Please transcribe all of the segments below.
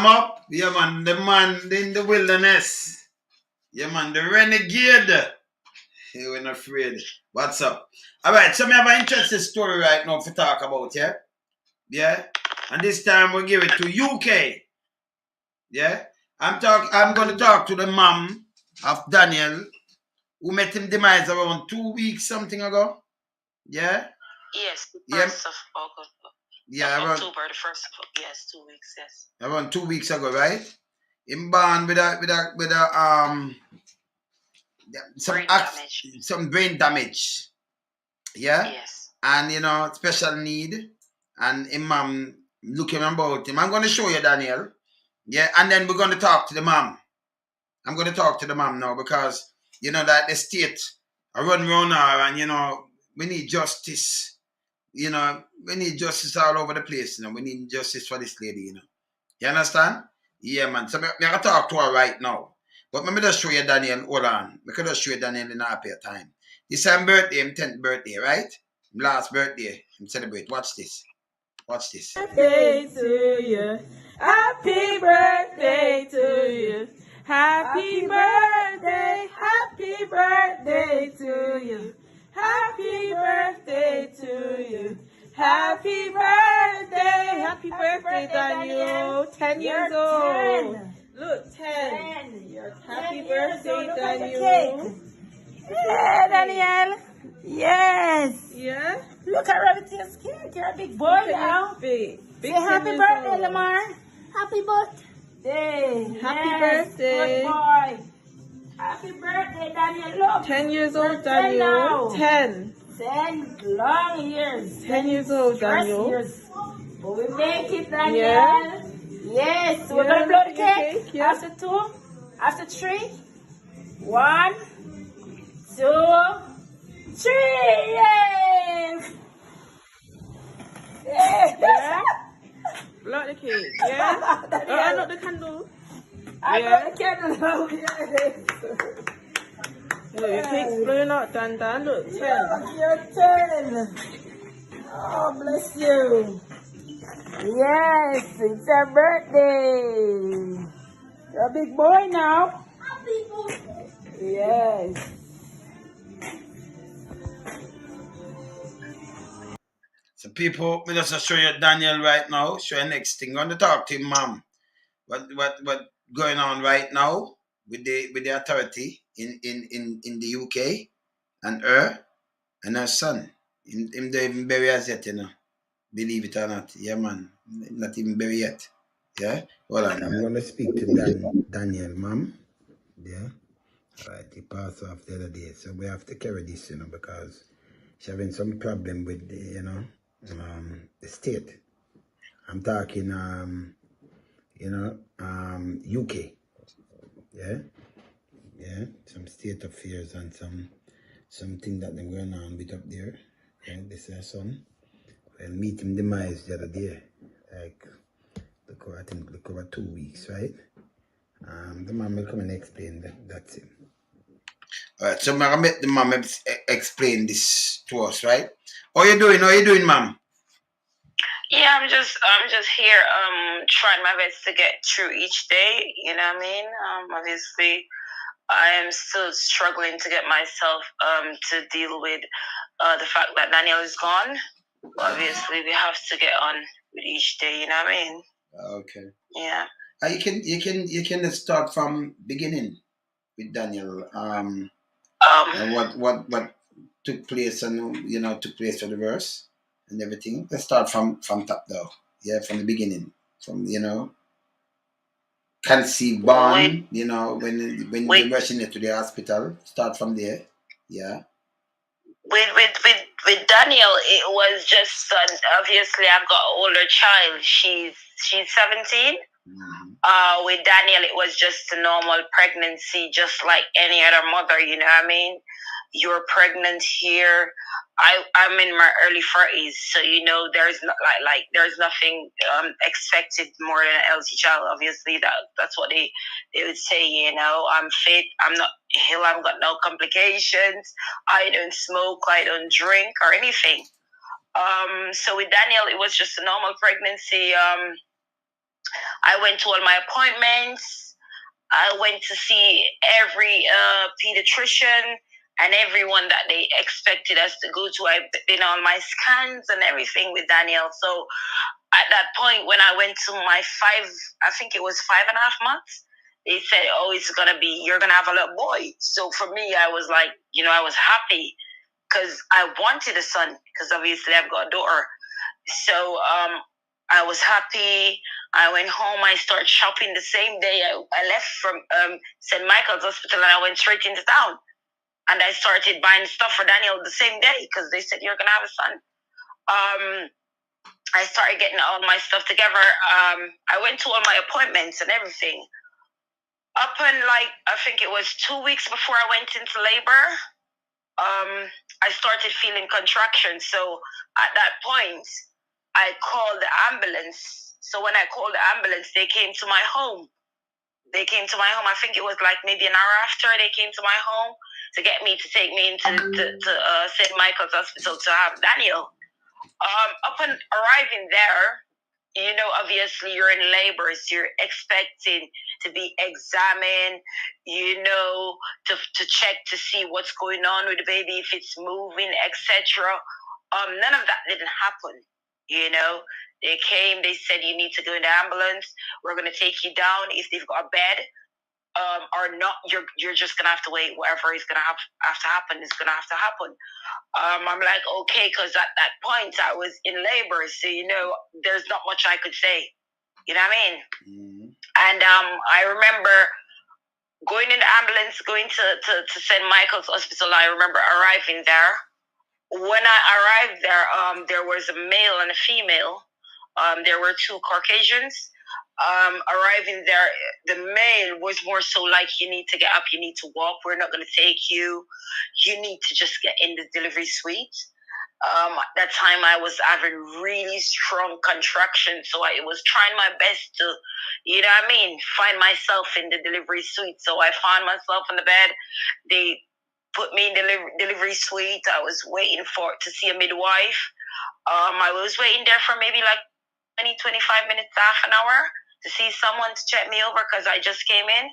I'm up. Yeah, man. The man in the wilderness. Yeah, man. The renegade. He ain't afraid. What's up? All right. So, we have an interesting story right now to talk about, yeah? Yeah? And this time we'll give it to UK. Yeah? I'm going to talk to the mom of Daniel, who met him demise around 2 weeks something ago. Yeah? Yes, the 1st of August. Yeah, around October, the 1st of, yes, 2 weeks, yes. Around 2 weeks ago, right? Him born with some brain damage. Yeah? Yes. And special need. And him mom looking about him. I'm gonna show you, Daniel. Yeah, and then we're gonna talk to the mom. I'm gonna talk to the mom now because that the state I run around her and we need justice. We need justice all over the place, we need justice for this lady, You understand? Yeah, man. So I'm going to talk to her right now. But let me just show you Daniel. Hold on. We can just show you Daniel in a happier time. This is my birthday, my 10th birthday, right? My last birthday. I'm celebrate. Watch this. Watch this. Birthday to you. Happy birthday to you. Happy birthday. Happy birthday to you. Happy birthday to you. Happy birthday. Happy birthday, Daniel. 10 years old. Look, 10. Happy birthday, Daniel. Yeah, Daniel. Yes. Yeah? Look at Rabbit's cake. You're a big boy now. Big Say happy birthday, Lamar. Happy Happy birthday. Yes, birthday. good boy. Happy birthday, Daniel. Look. 10 years old, Daniel. 10. 10 long years. 10 years old, Daniel. Years. But we make it, Daniel. Yeah. Yes. We're going to blow the cake. Yeah. After 2. After 3. 1, 2, 3. Yes. Yeah. Blow the cake. Yeah. Not the candle. I got the candle. Yes. Look, your cake's blowing out, Dan. Look, 10. Your turn. Oh, bless you. Yes, it's your birthday. You're a big boy now. Yes. So people, we just show you Daniel right now. Show you next thing. I'm going to talk to him, mom. What going on right now with the authority in the UK and her son. Him don't even bury us yet, Believe it or not. Yeah, man. Not even bury yet. Yeah? Hold on. I'm going to speak to Daniel, mom. Yeah? All right. He passed off the other day. So we have to carry this, because she's having some problem with the, the state. I'm talking, UK. Yeah? Yeah? Some state affairs and something that they're going on with up there. Yeah? This is her son. Well, meet him demise the other day. Like, I think look over 2 weeks, right? The mom will come and explain that's it. Alright, so I'm gonna make the mom explain this to us, right? How you doing, mom? Yeah, I'm just here trying my best to get through each day, you know what I mean? Obviously I am still struggling to get myself to deal with the fact that Daniel is gone. Obviously we have to get on with each day, you know what I mean? Okay. Yeah. You can start from beginning with Daniel. And what took place and took place for the verse and everything. Let's start from top though. Yeah, from the beginning. From conceive born, when you're rushing it to the hospital. Start from there. Yeah. With Daniel, it was just obviously I've got an older child. She's 17. Mm-hmm. With Daniel, it was just a normal pregnancy, just like any other mother. You know what I mean? You're pregnant here. I'm in my early 40s, so there's not like there's nothing expected more than an healthy child. Obviously, that's what they would say. I'm fit. I'm not ill. I've got no complications. I don't smoke. I don't drink or anything. So with Daniel, it was just a normal pregnancy. I went to all my appointments. I went to see every pediatrician and everyone that they expected us to go to. I've been on my scans and everything with Daniel. So at that point, when I went to my I think it was 5.5 months, they said, "Oh, you're gonna have a little boy." So for me, I was like, I was happy because I wanted a son because obviously I've got a daughter. So I was happy. I went home. I started shopping the same day. I left from St. Michael's Hospital and I went straight into town. And I started buying stuff for Daniel the same day because they said, "You're going to have a son." I started getting all my stuff together. I went to all my appointments and everything. Up and I think it was 2 weeks before I went into labor, I started feeling contractions. So at that point, I called the ambulance. So when I called the ambulance, they came to my home. They came to my home. I think it was like maybe an hour after they came to my home to get me to take me into St. Michael's Hospital to have Daniel. Upon arriving there, obviously you're in labor, so you're expecting to be examined, to check to see what's going on with the baby, if it's moving, etc. None of that didn't happen. They came, they said, "You need to go in the ambulance. We're going to take you down. If they've got a bed, or not, you're just going to have to wait. Whatever is going to have to happen is going to have to happen." I'm like, okay, because at that point I was in labor, so there's not much I could say. You know what I mean? Mm-hmm. And I remember going in the ambulance, going to St. Michael's Hospital. I remember arriving there. When I arrived there, there was a male and a female. There were two Caucasians. Arriving there, the male was more so like, "You need to get up, you need to walk, we're not going to take you. You need to just get in the delivery suite." At that time, I was having really strong contractions, so I was trying my best to, find myself in the delivery suite. So I found myself in the bed. They put me in the delivery suite. I was waiting to see a midwife. I was waiting there for maybe like 20, 25 minutes, half an hour to see someone to check me over because I just came in.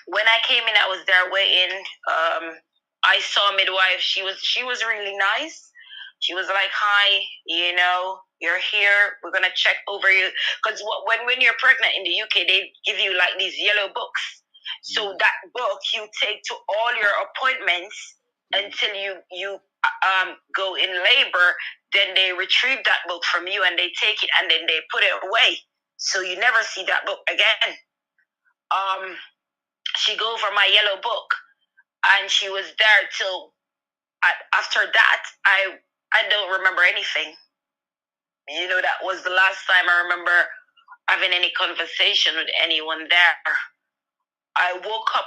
When I came in, I was there waiting. I saw a midwife. She was really nice. She was like, "Hi, you're here. We're gonna check over you." Because when you're pregnant in the UK, they give you like these yellow books. So that book you take to all your appointments until you go in labor. Then they retrieve that book from you and they take it and then they put it away. So you never see that book again. She go over my yellow book and she was there till after that. I don't remember anything. That was the last time I remember having any conversation with anyone there.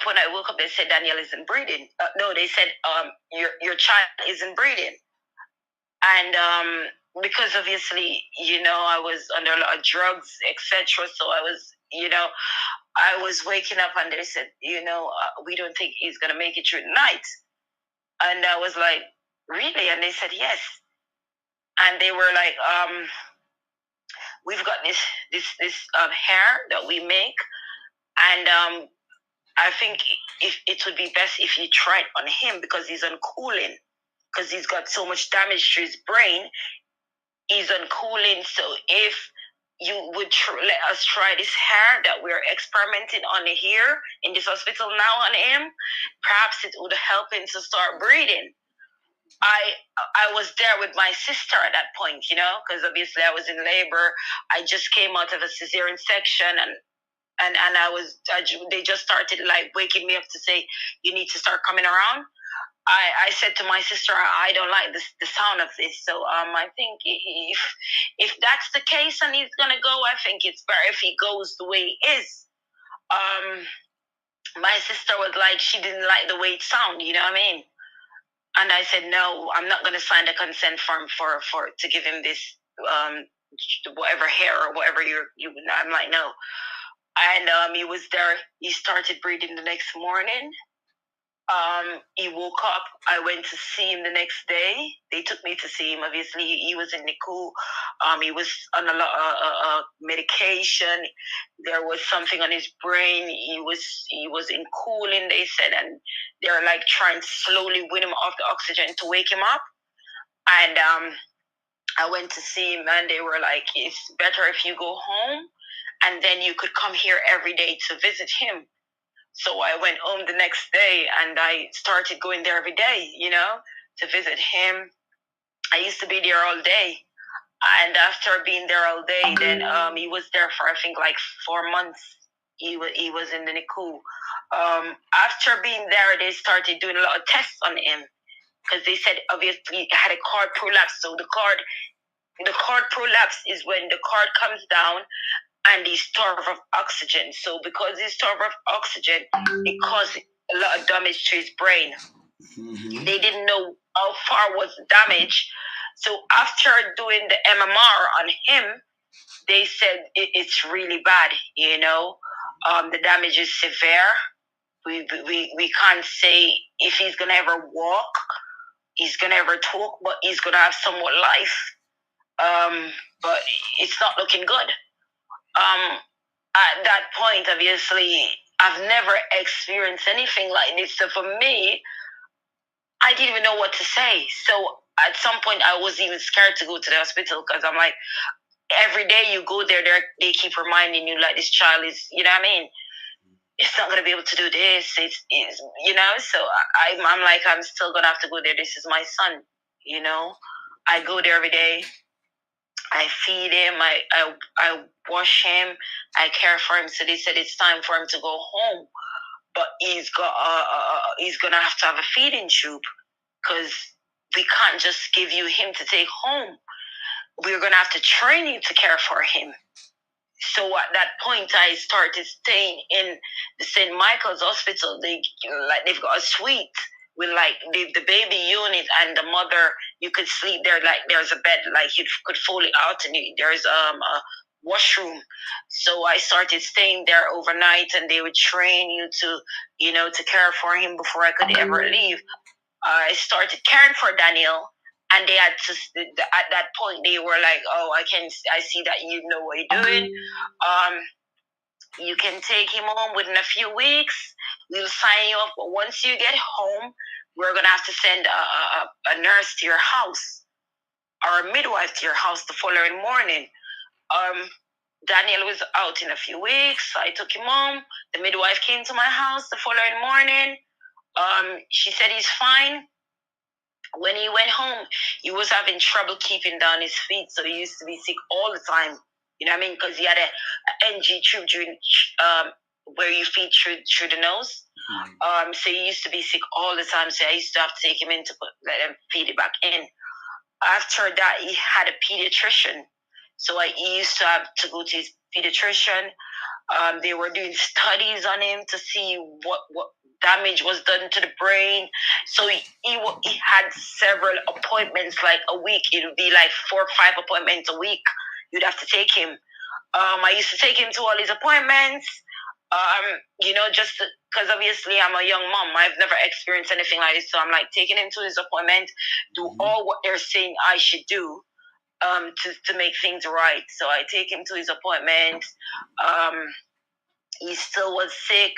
When I woke up, they said Daniel isn't breathing. No, they said your child isn't breathing. And because obviously, I was under a lot of drugs, etc. So I was, I was waking up and they said, we don't think he's going to make it through the night. And I was like, really? And they said, yes. And they were like, we've got this hair that we make. And I think it would be best if you tried on him because he's on cooling. Because he's got so much damage to his brain. He's on cooling. So if you would let us try this hair that we're experimenting on here in this hospital now on him, perhaps it would help him to start breathing. I was there with my sister at that point, because obviously I was in labor. I just came out of a cesarean section and they just started like waking me up to say, "You need to start coming around." I said to my sister, "I don't like the sound of this." So I think if that's the case and he's gonna go, I think it's better if he goes the way he is. My sister was like, she didn't like the way it sounded, you know what I mean? And I said, "No, I'm not gonna sign the consent form for to give him this whatever hair or whatever you. I'm like, no. And he was there. He started breathing the next morning. He woke up. I went to see him the next day. They took me to see him. Obviously, he was in NICU. He was on a lot of medication. There was something on his brain. He was in cooling, they said, and they're like trying to slowly win him off the oxygen to wake him up. And I went to see him, and they were like, "It's better if you go home, and then you could come here every day to visit him." So I went home the next day and I started going there every day, to visit him. I used to be there all day. And after being there all day, then he was there for, I think, like 4 months. He was in the NICU. After being there, they started doing a lot of tests on him because they said obviously he had a cord prolapse. So the cord prolapse is when the cord comes down and he's starved of oxygen. So because he's starved of oxygen, it caused a lot of damage to his brain. Mm-hmm. They didn't know how far was the damage. So after doing the MMR on him, they said it's really bad. The damage is severe. We can't say if he's gonna ever walk, he's gonna ever talk, but he's gonna have somewhat life. But it's not looking good. At that point, obviously, I've never experienced anything like this. So for me, I didn't even know what to say. So at some point, I was even scared to go to the hospital because I'm like, every day you go there, they keep reminding you like this child is, you know what I mean? It's not gonna be able to do this. So I'm like, I'm still gonna have to go there. This is my son. I go there every day. I feed him. I wash him. I care for him. So they said it's time for him to go home, but he's gonna have to have a feeding tube because we can't just give you him to take home. We're gonna have to train you to care for him. So at that point, I started staying in the St. Michael's Hospital. They've got a suite with like the baby unit and the mother. You could sleep there. Like there's a bed, like you could fold it out, and there's a washroom. So I started staying there overnight, and they would train you to care for him before I could ever leave. I started caring for Daniel, and they had to. At that point, they were like, "Oh, I see that you know what you're doing. You can take him home within a few weeks. We'll sign you up. But once you get home, we're gonna have to send a nurse to your house or a midwife to your house the following morning." Daniel was out in a few weeks. So I took him home. The midwife came to my house the following morning. She said he's fine. When he went home, he was having trouble keeping down his feet, so he used to be sick all the time. You know what I mean? Because he had a NG tube where you feed through the nose. So he used to be sick all the time. So I used to have to take him in to let him feed it back in. After that, he had a pediatrician. So he used to have to go to his pediatrician. They were doing studies on him to see what damage was done to the brain. So he had several appointments, like a week. It would be like 4 or 5 appointments a week. You'd have to take him. I used to take him to all his appointments. Just because obviously I'm a young mom. I've never experienced anything like this. So I'm like taking him to his appointment, do all what they're saying I should do to make things right. So I take him to his appointment. He still was sick.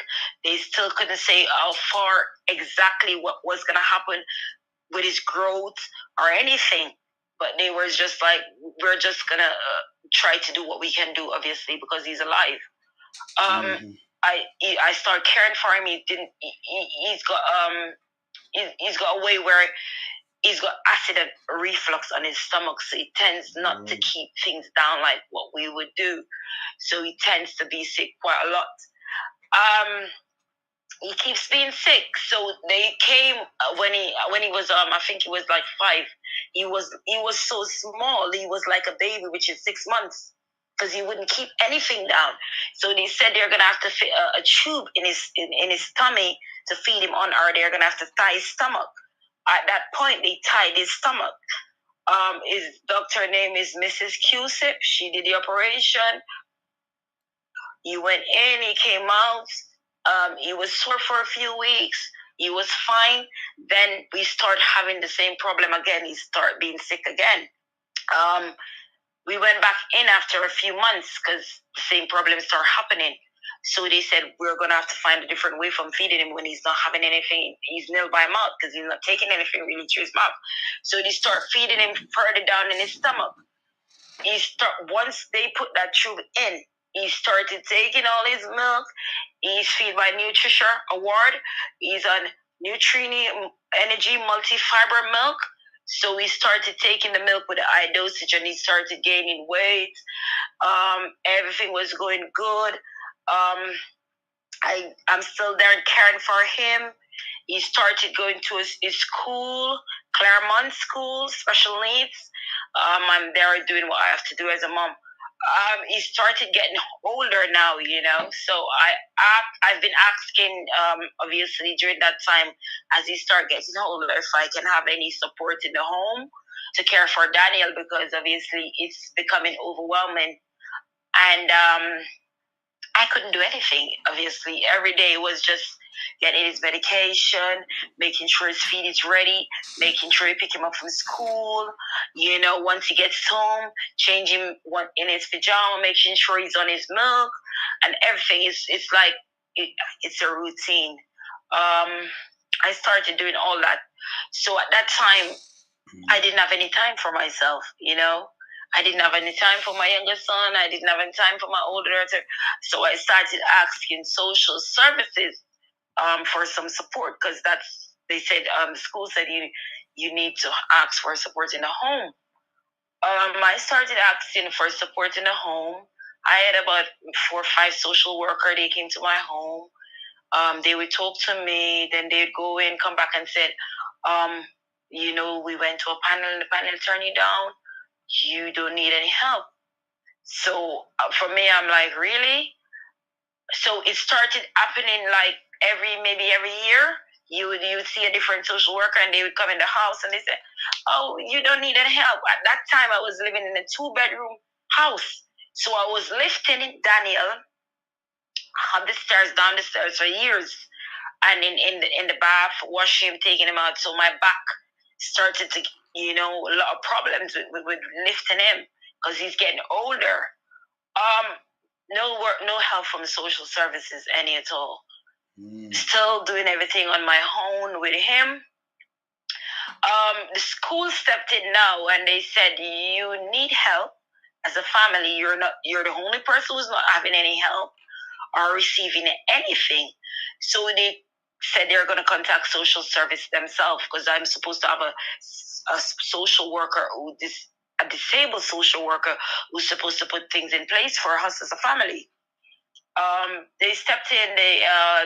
They still couldn't say how far exactly what was going to happen with his growth or anything. But they were just like, we're just going to try to do what we can do, obviously, because he's alive. I started caring for him. He's got a way where he's got acid and reflux on his stomach, so he tends not to keep things down like what we would do. So he tends to be sick quite a lot. He keeps being sick. So they came when he was I think he was like 5. He was so small. He was like a baby, which is 6 months, because he wouldn't keep anything down. So they said they're gonna have to fit a tube in his tummy to feed him on, or they're gonna have to tie his stomach. At that point, they tied his stomach. His doctor name is Mrs. Q-Sip. She did the operation. He went in, he came out. He was sore for a few weeks. He was fine. Then we start having the same problem again. He start being sick again. We went back in after a few months because the same problems start happening. So they said we're gonna have to find a different way from feeding him when he's not having anything. He's nil by mouth because he's not taking anything really through his mouth. So they start feeding him further down in his stomach. Once they put that tube in, he started taking all his milk. He's fed by Nutrition Award. He's on Nutrini Energy Multi-Fiber Milk. So he started taking the milk with a high dosage, and he started gaining weight. Everything was going good. I'm still there caring for him. He started going to his school, Claremont School, special needs. I'm there doing what I have to do as a mom. He started getting older now, So I've been asking, obviously during that time, as he started getting older, if I can have any support in the home to care for Daniel, because obviously it's becoming overwhelming, and I couldn't do anything. Obviously, every day was just getting his medication, making sure his feed is ready, making sure you pick him up from school. Once he gets home, change him in his pajama, making sure he's on his milk, and everything. It's like it's a routine. I started doing all that. So at that time, I didn't have any time for myself. I didn't have any time for my younger son. I didn't have any time for my older daughter. So I started asking social services for some support, because they said, the school said you need to ask for support in the home. I started asking for support in the home. I had about 4 or 5 social workers. They came to my home. They would talk to me. Then they'd go in, come back and said, we went to a panel, and the panel turned you down. You don't need any help. So for me, I'm like, really? So it started happening like maybe every year. You would see a different social worker, and they would come in the house and they say, "Oh, you don't need any help." At that time, I was living in a 2-bedroom house, so I was lifting Daniel up the stairs, down the stairs for years, and in the bath, washing him, taking him out. So my back started to, a lot of problems with lifting him, because he's getting older. No work, no help from social services, any at all. Still doing everything on my own with him. The school stepped in now, and they said, you need help as a family. You're the only person who's not having any help or receiving anything. So they said they're going to contact social service themselves, because I'm supposed to have a social worker, a disabled social worker, who's supposed to put things in place for us as a family. They stepped in.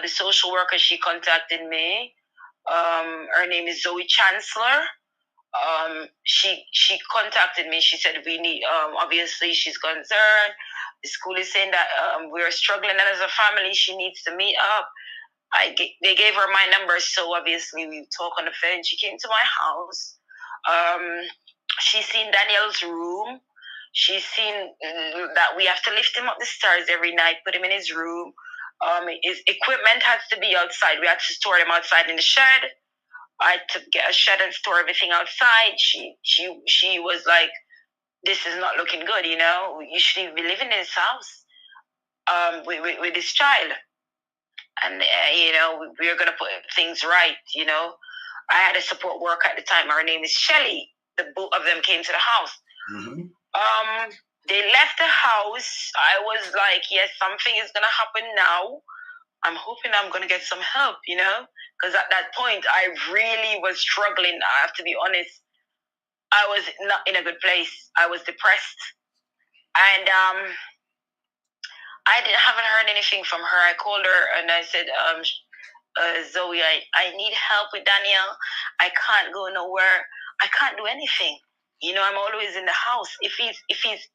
The social worker, she contacted me. Her name is Zoe Chancellor. She contacted me. She said, we need, obviously she's concerned. The school is saying that we're struggling, and as a family she needs to meet up. They gave her my number, so obviously we talk on the phone. She came to my house. She's seen Daniel's room. She's seen that we have to lift him up the stairs every night, put him in his room. His equipment has to be outside. We had to store him outside in the shed. I had to get a shed and store everything outside. She was like, this is not looking good, You shouldn't be living in this house with this child. And, we're going to put things right, I had a support worker at the time. Her name is Shelly. The both of them came to the house. Mm-hmm. They left the house. I was like, yes, something is going to happen now. I'm hoping I'm going to get some help, because at that point, I really was struggling. I have to be honest. I was not in a good place. I was depressed. And haven't heard anything from her. I called her and I said, Zoe, I need help with Daniel. I can't go nowhere. I can't do anything. I'm always in the house. If he's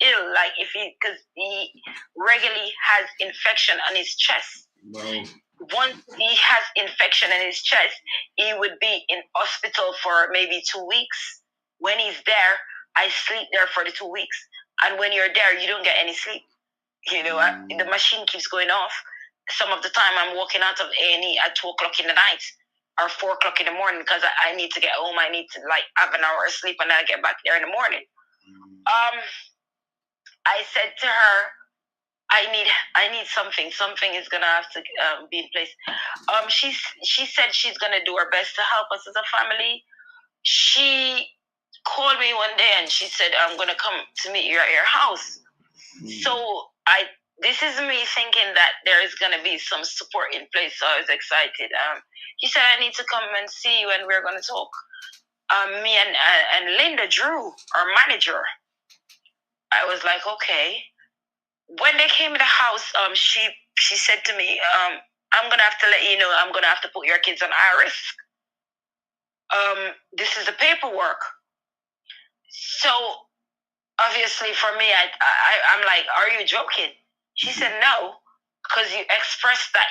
ill, because he regularly has infection on his chest. Wow. Once he has infection in his chest, he would be in hospital for maybe 2 weeks. When he's there, I sleep there for the 2 weeks. And when you're there, you don't get any sleep. The machine keeps going off. Some of the time, I'm walking out of A&E at 2 o'clock in the night or 4 o'clock in the morning because I need to get home. I need to like have an hour of sleep and I get back there in the morning. I said to her, I need something. Something is gonna have to be in place. She said she's gonna do her best to help us as a family. She called me one day and she said, I'm gonna come to meet you at your house. So this is me thinking that there is gonna be some support in place. So I was excited. He said I need to come and see you and we're gonna talk. Me and Linda Drew, our manager. I was like, okay. When they came to the house, she said to me, I'm gonna have to let you know I'm gonna have to put your kids on high risk. This is the paperwork. So obviously for me, I'm like, are you joking? She said no, because you expressed that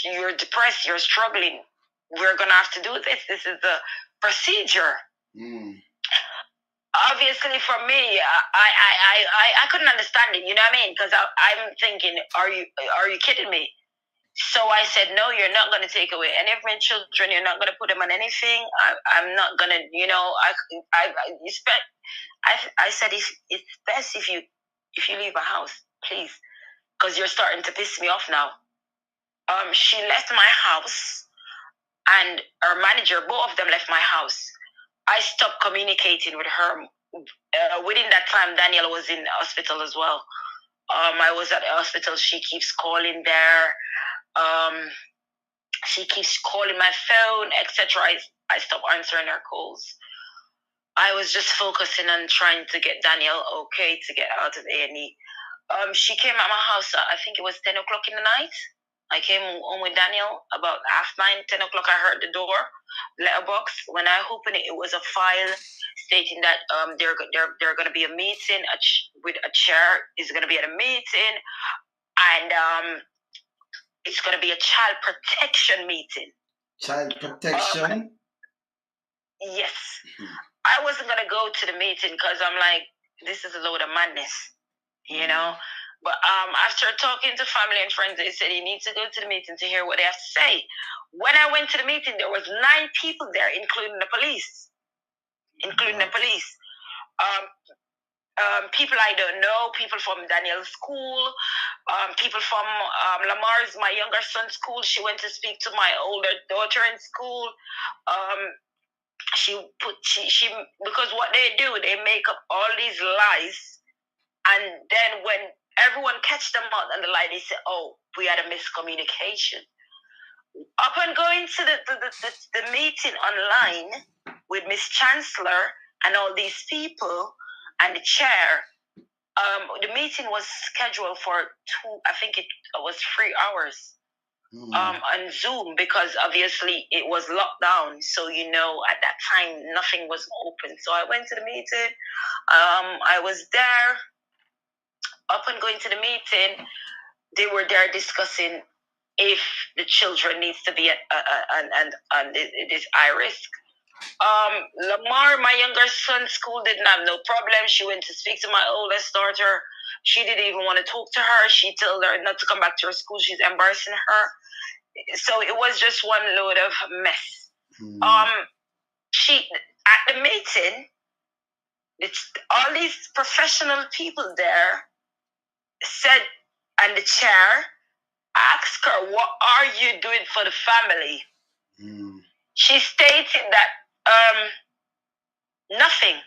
you're depressed, you're struggling. We're gonna have to do this. This is the procedure. Obviously for me, I couldn't understand it. You know what I mean? Because I'm thinking, are you kidding me? So I said, no, you're not going to take away any of my children. You're not going to put them on anything. I'm not going to, I said, it's best if you leave a house, please, because you're starting to piss me off now. She left my house, and her manager, both of them left my house. I stopped communicating with her. Within that time, Daniel was in the hospital as well. I was at the hospital. She keeps calling there. She keeps calling my phone, etc. I stopped answering her calls. I was just focusing on trying to get Daniel okay to get out of A&E. She came at my house, I think it was 10 o'clock in the night. I came home with Daniel about 9:30, 10 o'clock. I heard the door, letterbox. When I opened it, it was a file stating that they're going to be a meeting with a chair. Is going to be at a meeting, and it's going to be a child protection meeting. Child protection? Yes. I wasn't going to go to the meeting because I'm like, this is a load of madness, you know? But after talking to family and friends, they said you need to go to the meeting to hear what they have to say. When I went to the meeting, there was 9 people there, including the police. People I don't know, people from Daniel's school, people from Lamar's, my younger son's school. She went to speak to my older daughter in school. She because what they do, they make up all these lies, and then when everyone catch them out on the lie, they say, "Oh, we had a miscommunication." Upon going to the meeting online with Miss Chancellor and all these people and the chair, the meeting was scheduled for 3 hours. On Zoom, because obviously it was locked down. So, at that time, nothing was open. So I went to the meeting. I was there. Upon going to the meeting, they were there discussing if the children needs to be on this high risk. Lamar, my younger son's school, didn't have no problem. She went to speak to my oldest daughter. She didn't even want to talk to her. She told her not to come back to her school. She's embarrassing her. So it was just one load of mess. She at the meeting, it's all these professional people there said, and the chair asked her, "What are you doing for the family?" She stated that nothing.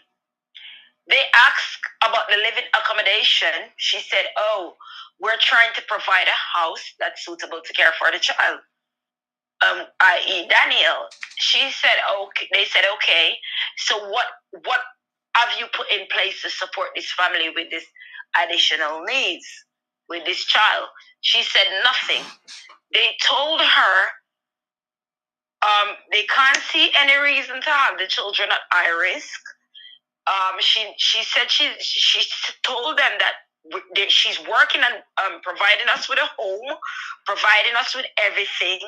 They asked about the living accommodation. She said, "Oh, we're trying to provide a house that's suitable to care for the child." I.e. Daniel. She said, okay. They said, okay. So what have you put in place to support this family with this additional needs with this child? She said nothing. They told her they can't see any reason to have the children at high risk. She said she told them that she's working on providing us with a home, providing us with everything,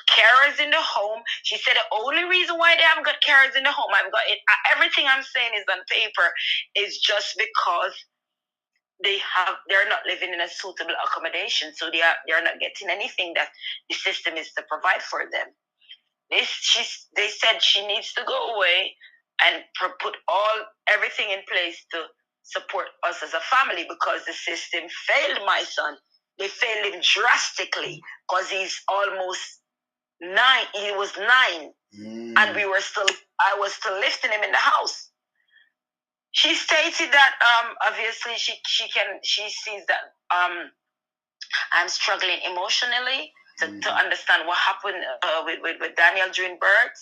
carers in the home. She said the only reason why they haven't got carers in the home, I've got it. Everything I'm saying is on paper, is just because they're not living in a suitable accommodation, so they're not getting anything that the system is to provide for them. They said she needs to go away and put everything in place to support us as a family because the system failed my son. They failed him drastically because he's almost 9. He was 9, and I was still lifting him in the house. She stated that obviously she sees that I'm struggling emotionally to understand what happened with Daniel during birth.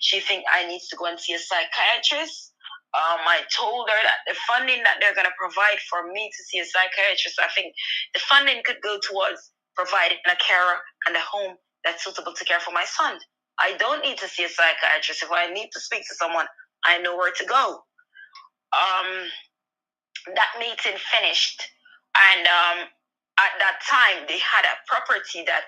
She thinks I need to go and see a psychiatrist. I told her that the funding that they're going to provide for me to see a psychiatrist, I think the funding could go towards providing a carer and a home that's suitable to care for my son. I don't need to see a psychiatrist. If I need to speak to someone, I know where to go. That meeting finished, and at that time they had a property that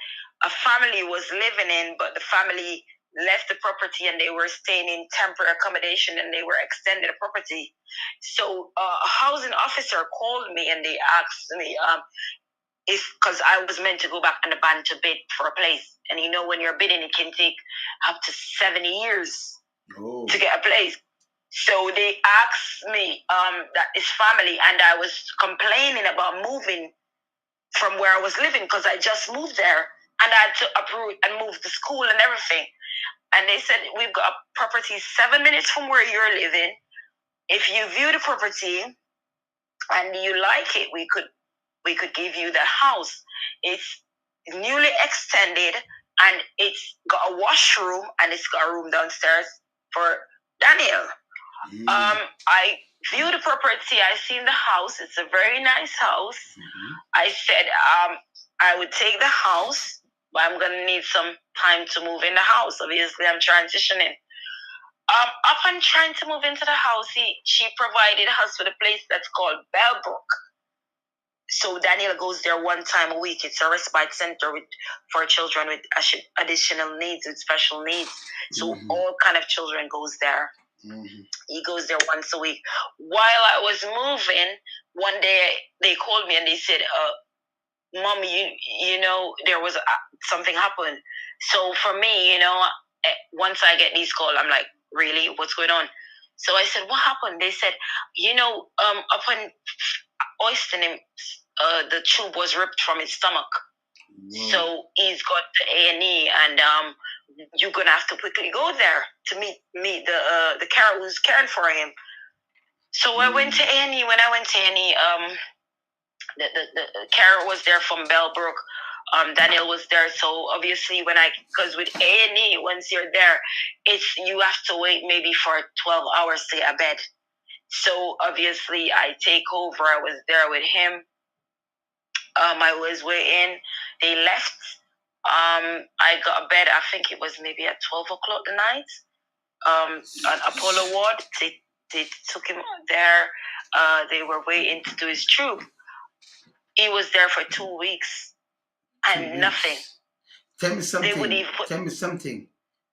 a family was living in, but the family left the property and they were staying in temporary accommodation and they were extending the property. So a housing officer called me and they asked me if, because I was meant to go back on the band to bid for a place, and you know when you're bidding it can take up to 70 years to get a place. So they asked me that his family, and I was complaining about moving from where I was living because I just moved there and I had to uproot and move the school and everything. And they said, we've got a property 7 minutes from where you're living. If you view the property and you like it, we could give you the house. It's newly extended and it's got a washroom and it's got a room downstairs for Daniel. I viewed the property. I seen the house. It's a very nice house. I said I would take the house, but I'm gonna need some time to move in the house. Obviously, I'm transitioning. Upon trying to move into the house, she provided us with a place that's called Bellbrook. So Daniel goes there 1 time a week. It's a respite center for children with additional needs, with special needs. So all kind of children goes there. He goes there once a week. While I was moving, one day they called me and they said, "Mom, you know there was something happened." So for me, once I get these calls, I'm like, "Really? What's going on?" So I said, "What happened?" They said, upon hoisting him, the tube was ripped from his stomach. So he's got to A&E, and you're gonna have to quickly go there to meet the carer who's caring for him. So I went to A&E. When I went to A&E, the carer was there from Bellbrook. Daniel was there. So obviously, because with A&E, once you're there, you have to wait maybe for 12 hours to get a bed. So obviously, I take over. I was there with him. I was waiting. They left. I got a bed. I think it was maybe at 12 o'clock the night. On Apollo Ward, they took him there. They were waiting to do his tube. He was there for 2 weeks and nothing. Tell me something.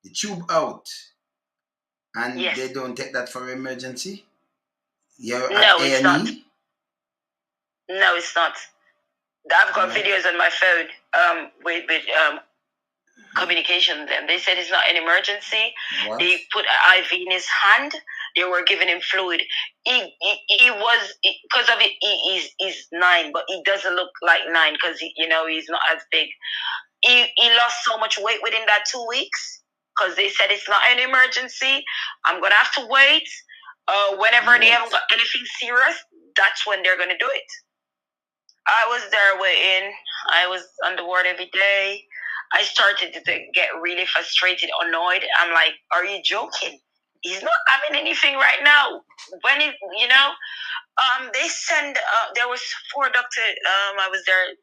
The tube out, and they don't take that for emergency. No, it's not. No, it's not. I've got videos on my phone with communication with them. They said it's not an emergency. What? They put an IV in his hand. They were giving him fluid. He was, because of it, he's 9, but he doesn't look like 9 because he's not as big. He lost so much weight within that 2 weeks because they said it's not an emergency. I'm gonna have to wait. Whenever they haven't got anything serious, that's when they're gonna do it. I was there waiting. I was on the ward every day. I started to get really frustrated, annoyed. I'm like, are you joking? He's not having anything right now. When they send, there was 4 doctors, I was there.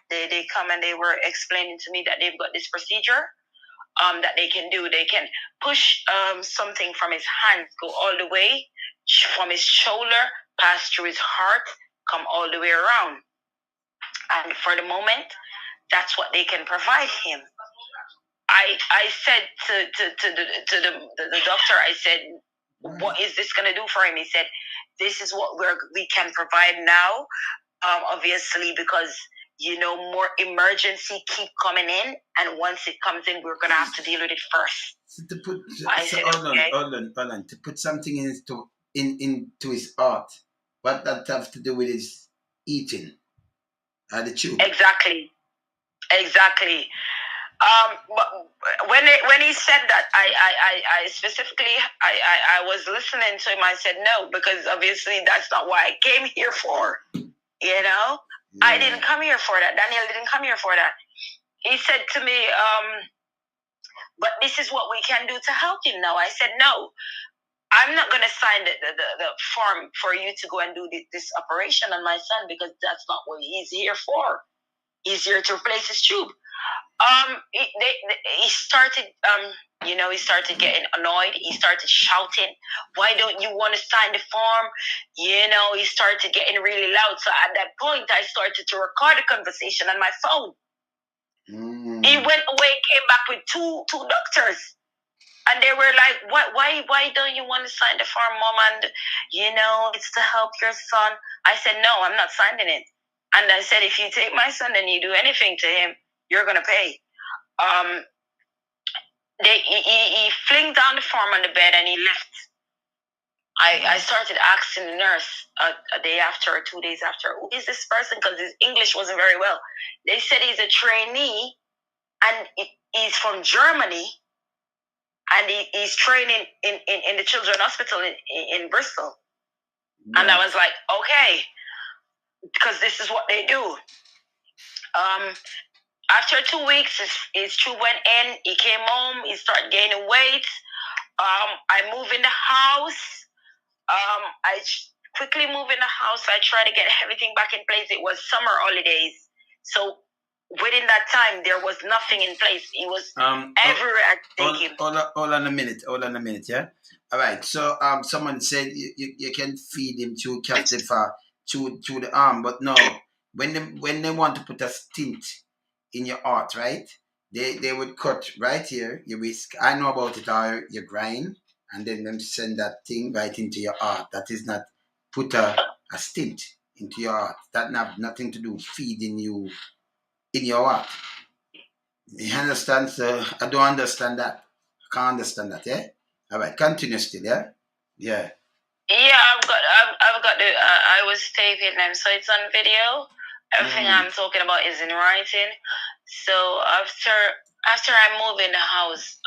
They come and they were explaining to me that they've got this procedure that they can do. They can push something from his hands, go all the way from his shoulder, pass through his heart, come all the way around. And for the moment, that's what they can provide him. I said to the doctor, I said, what is this going to do for him? He said, this is what we can provide now, obviously, because more emergency keep coming in, and once it comes in, we're gonna have to deal with it first. So to put, I so said, hold on, okay. hold on. To put something into his art, what that have to do with his eating the tube? Exactly. But when he said that, I specifically I was listening to him. I said no, because obviously that's not what I came here for. I didn't come here for that. Daniel didn't come here for that. He said to me, but this is what we can do to help him now. I said no. I'm not going to sign the form for you to go and do this operation on my son, because that's not what he's here for. He's here to replace his tube. He started, he started getting annoyed. He started shouting, "Why don't you want to sign the form?" He started getting really loud. So at that point, I started to record the conversation on my phone. He went away, came back with two doctors. And they were like, why don't you want to sign the form, Mom? And, it's to help your son. I said, no, I'm not signing it. And I said, if you take my son and you do anything to him, you're going to pay. He flinged down the form on the bed and he left. I started asking the nurse a day after or 2 days after, who is this person? Because his English wasn't very well. They said he's a trainee and he's from Germany. And he's training in the Children's Hospital in Bristol. Yeah. And I was like, okay, because this is what they do. After 2 weeks, his tube went in. He came home. He started gaining weight. I moved in the house. I quickly moved in the house. I tried to get everything back in place. It was summer holidays. So within that time, there was nothing in place. It was everywhere. Hold on a minute, yeah? All right, so someone said you can feed him through catheter through the arm, but no, when they want to put a stint in your heart, right? They would cut right here, your wrist. I know about it, or your grind, and then them send that thing right into your heart. That is not put a stint into your heart. That have nothing to do with feeding you in your heart. You understand? So I don't understand that. I can't understand that, yeah? All right, continue still, yeah? Yeah. Yeah, I've got the, I was taping them, so it's on video. Everything I'm talking about is in writing. So after I moved in the house,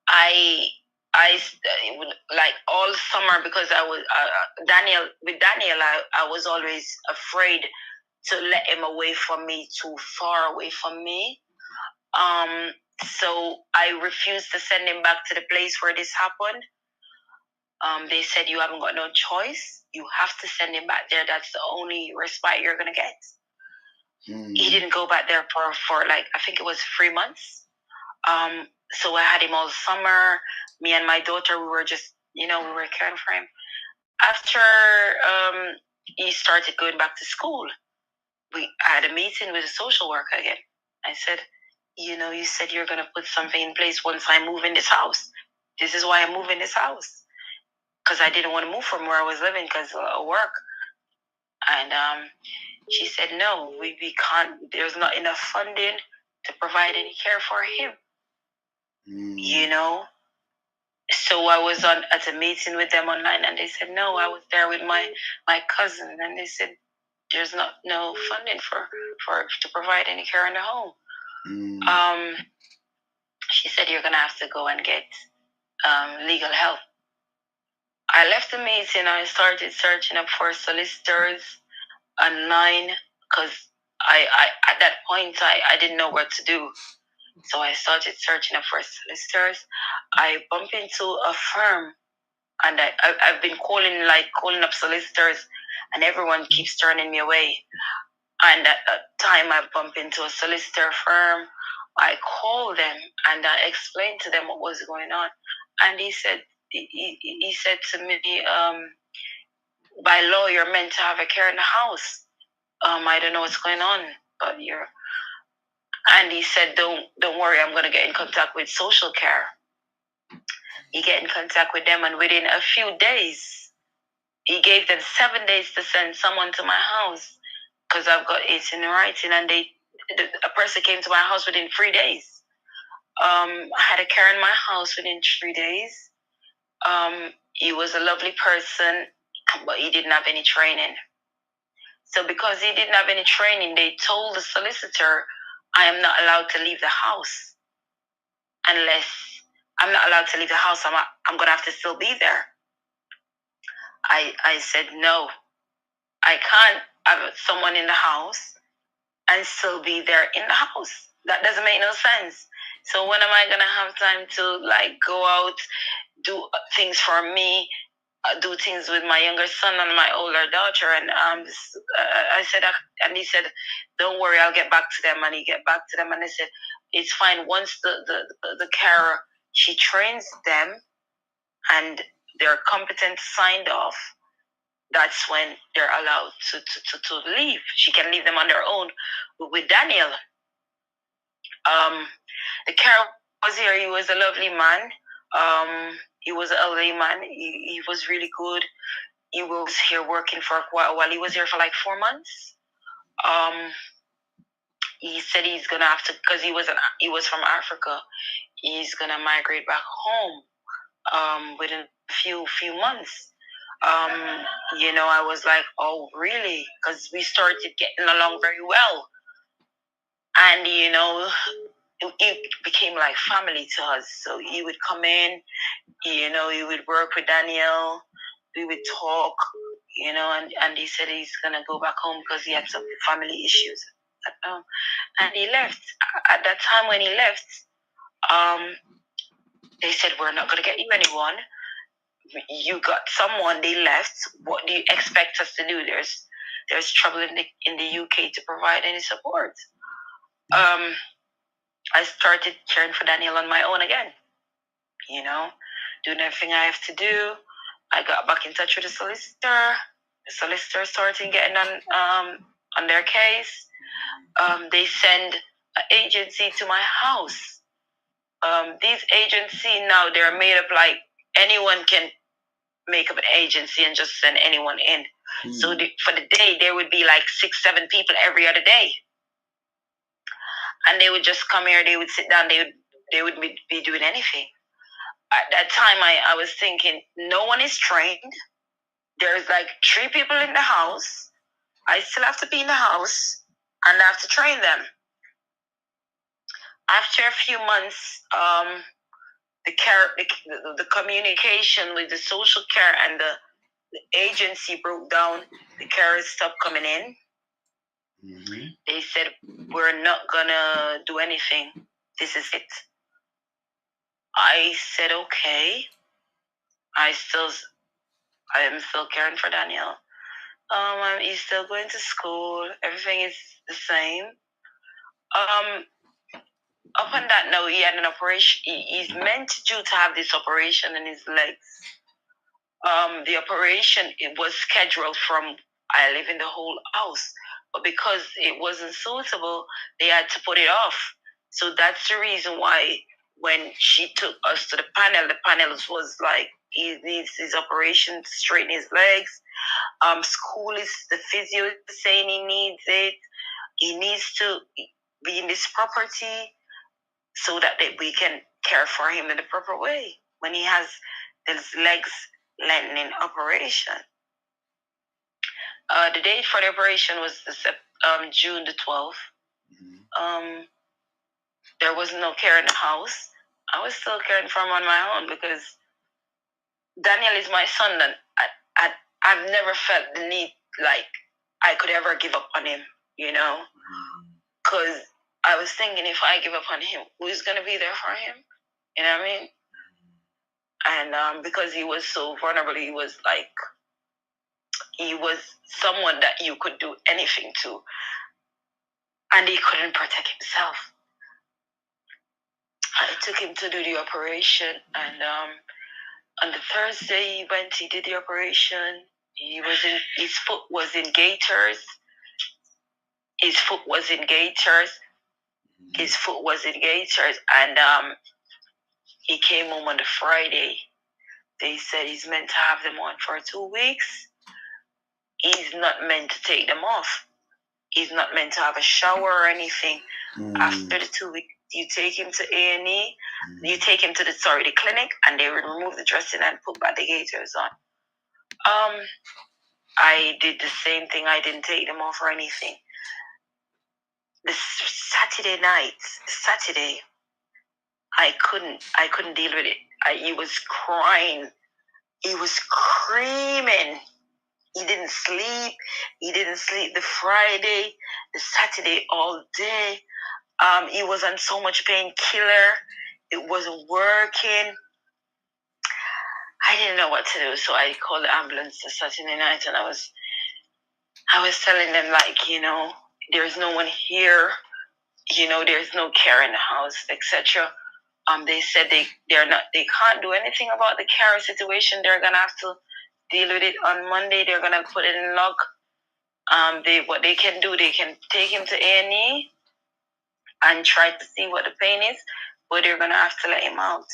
I like all summer, because I was Daniel. I was always afraid to let him away from me, too far away from me. So I refused to send him back to the place where this happened. They said, you haven't got no choice. You have to send him back there. That's the only respite you're gonna get. He didn't go back there for like, I think it was 3 months. So I had him all summer. Me and my daughter, we were just, we were caring for him. After he started going back to school, I had a meeting with a social worker again. I said, you said you're going to put something in place once I move in this house. This is why I move in this house. Because I didn't want to move from where I was living because of work. And she said, no, we can't. There's not enough funding to provide any care for him. So I was at a meeting with them online, and they said, no, I was there with my cousin, and they said, there's no funding for to provide any care in the home. She said, you're going to have to go and get legal help. I left the meeting. I started searching up for solicitors online, because I at that point, I didn't know what to do. So I started searching up for solicitors. I bumped into a firm, and I've been calling up solicitors, and everyone keeps turning me away. And at that time, I bumped into a solicitor firm. I called them and I explained to them what was going on, and he said to me, by law, you're meant to have a care in the house. I don't know what's going on, but you're. And he said, don't worry, I'm going to get in contact with social care. He get in contact with them, and within a few days, he gave them 7 days to send someone to my house. because I've got it in writing, and a person came to my house within 3 days. I had a care in my house within 3 days. He was a lovely person, but he didn't have any training. So because he didn't have any training, they told the solicitor, I am not allowed to leave the house unless I'm not allowed to leave the house. I'm going to have to still be there. I said, no, I can't have someone in the house and still be there in the house. That doesn't make no sense. So when am I going to have time to like go out, do things for me, do things with my younger son and my older daughter? And I said, and he said, don't worry, I'll get back to them. And he get back to them, and they said, it's fine. Once the carer, she trains them and they're competent, signed off, that's when they're allowed to leave. She can leave them on their own. With Daniel, the carer was here. He was a lovely man. He was an elderly man. He was really good. He was here working for quite a while. He was here for like 4 months. He said he's gonna have to, because he was from Africa. He's gonna migrate back home within a few months. I was like, oh really? Because we started getting along very well, and it became like family to us. So he would come in, he would work with Daniel. We would talk, and he said he's gonna go back home because he had some family issues at home, and he left. At that time when he left, they said, we're not gonna get you anyone. You got someone. They left. What do you expect us to do? There's trouble in the UK to provide any support. I started caring for Daniel on my own again. Doing everything I have to do. I got back in touch with the solicitor. The solicitor started getting on their case. They send an agency to my house. These agencies now, they're made up like anyone can make up an agency and just send anyone in. So for the day, there would be like 6-7 people every other day. And they would just come here, they would sit down, they would be doing anything. At that time, I was thinking, no one is trained. There's like 3 people in the house. I still have to be in the house, and I have to train them. After a few months, the communication with the social care and the agency broke down. The carers stopped coming in. Mm-hmm. They said, we're not gonna do anything. This is it. I said, okay. I am still caring for Daniel. He's still going to school. Everything is the same. Upon that note, he had an operation. He's meant to have this operation in his legs. The operation, it was scheduled from I live in the whole house, but because it wasn't suitable, they had to put it off. So that's the reason why when she took us to the panel was like, he needs his operation to straighten his legs. School is, the physio is saying he needs it. He needs to be in this property so that we can care for him in the proper way when he has his legs lengthening operation. The date for the operation was June the 12th. Mm-hmm. There was no care in the house. I was still caring for him on my own because Daniel is my son, and I've never felt the need like I could ever give up on him, because I was thinking, if I give up on him, who's going to be there for him? You know what I mean? And because he was so vulnerable, he was someone that you could do anything to, and he couldn't protect himself. I took him to do the operation, and on the Thursday he did the operation. His foot was in gaiters. His foot was in gaiters. And he came home on the Friday. They said he's meant to have them on for 2 weeks. He's not meant to take them off. He's not meant to have a shower or anything. After the 2 weeks, you take him to A&E. You take him to the clinic, and they would remove the dressing and put back the gaiters on. I did the same thing. I didn't take them off or anything. The Saturday night, I couldn't deal with it. He was crying. He was screaming. He didn't sleep. He didn't sleep the Friday, the Saturday, all day. He was on so much painkiller. It wasn't working. I didn't know what to do, so I called the ambulance the Saturday night, and I was telling them, like, there's no one here. There's no care in the house, etc. They said they can't do anything about the care situation. They're gonna have to deal with it on Monday. They're gonna put it in lock. What they can do, they can take him to A&E and try to see what the pain is, but they're gonna have to let him out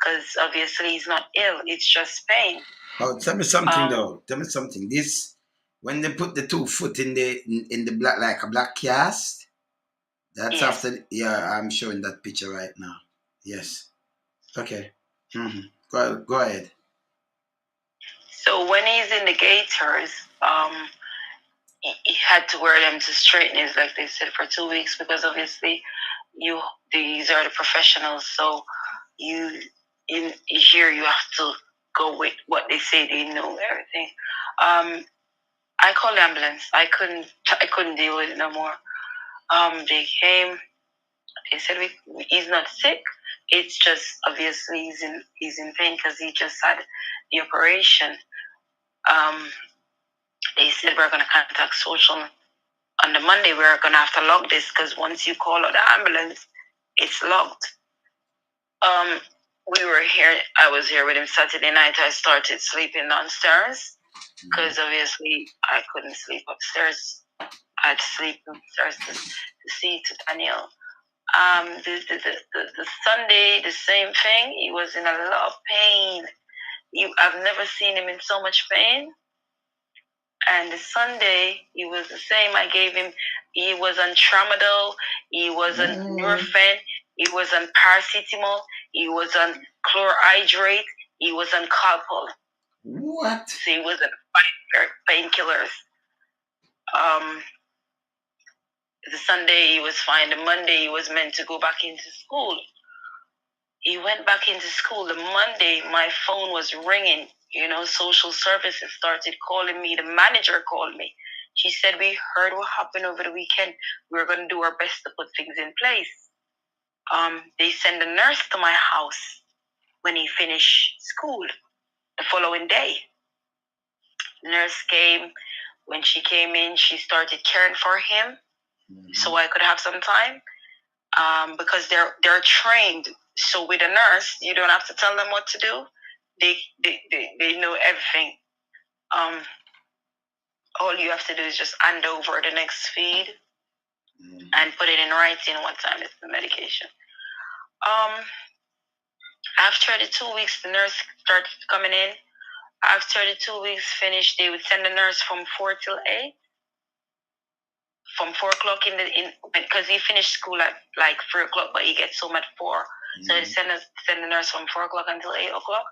because obviously he's not ill. It's just pain. Oh, tell me something though. Tell me something. This when they put the 2 foot in the black, like a black cast. That's Yes. after. Yeah, I'm showing that picture right now. Yes. Okay. Go ahead. So when he's in the gaiters, he had to wear them to straighten his, like they said, for 2 weeks because obviously these are the professionals. So you here you have to go with what they say. They know everything. I called the ambulance. I couldn't deal with it no more. They came. They said he's not sick. It's just obviously he's in pain because he just had the operation. They said we're gonna contact social on the Monday. We're gonna have to log this because once you call the ambulance, it's logged. We were here. I was here with him Saturday night. I started sleeping downstairs because obviously I couldn't sleep upstairs. I had to sleep upstairs to see to Daniel. The Sunday, the same thing. He was in a lot of pain. I've never seen him in so much pain. And the Sunday, he was the same. I gave him. He was on tramadol. He was on Nurofen. He was on paracetamol. He was on chlorhydrate. He was on Calpol. What? So he was on painkillers. The Sunday he was fine. The Monday he was meant to go back into school. He went back into school. The Monday my phone was ringing. Social services started calling me. The manager called me. She said, we heard what happened over the weekend. We're going to do our best to put things in place. They sent a nurse to my house when he finished school the following day. The nurse came. When she came in, she started caring for him so I could have some time because they're trained. So with a nurse, you don't have to tell them what to do. They know everything. All you have to do is just hand over the next feed and put it in writing what time is the medication. After the 2 weeks, the nurse started coming in. After the 2 weeks finished, they would send the nurse from 4 till 8. From 4 o'clock because he finished school at like 3 o'clock, but he gets home at 4. So they send the nurse from 4 o'clock until 8 o'clock.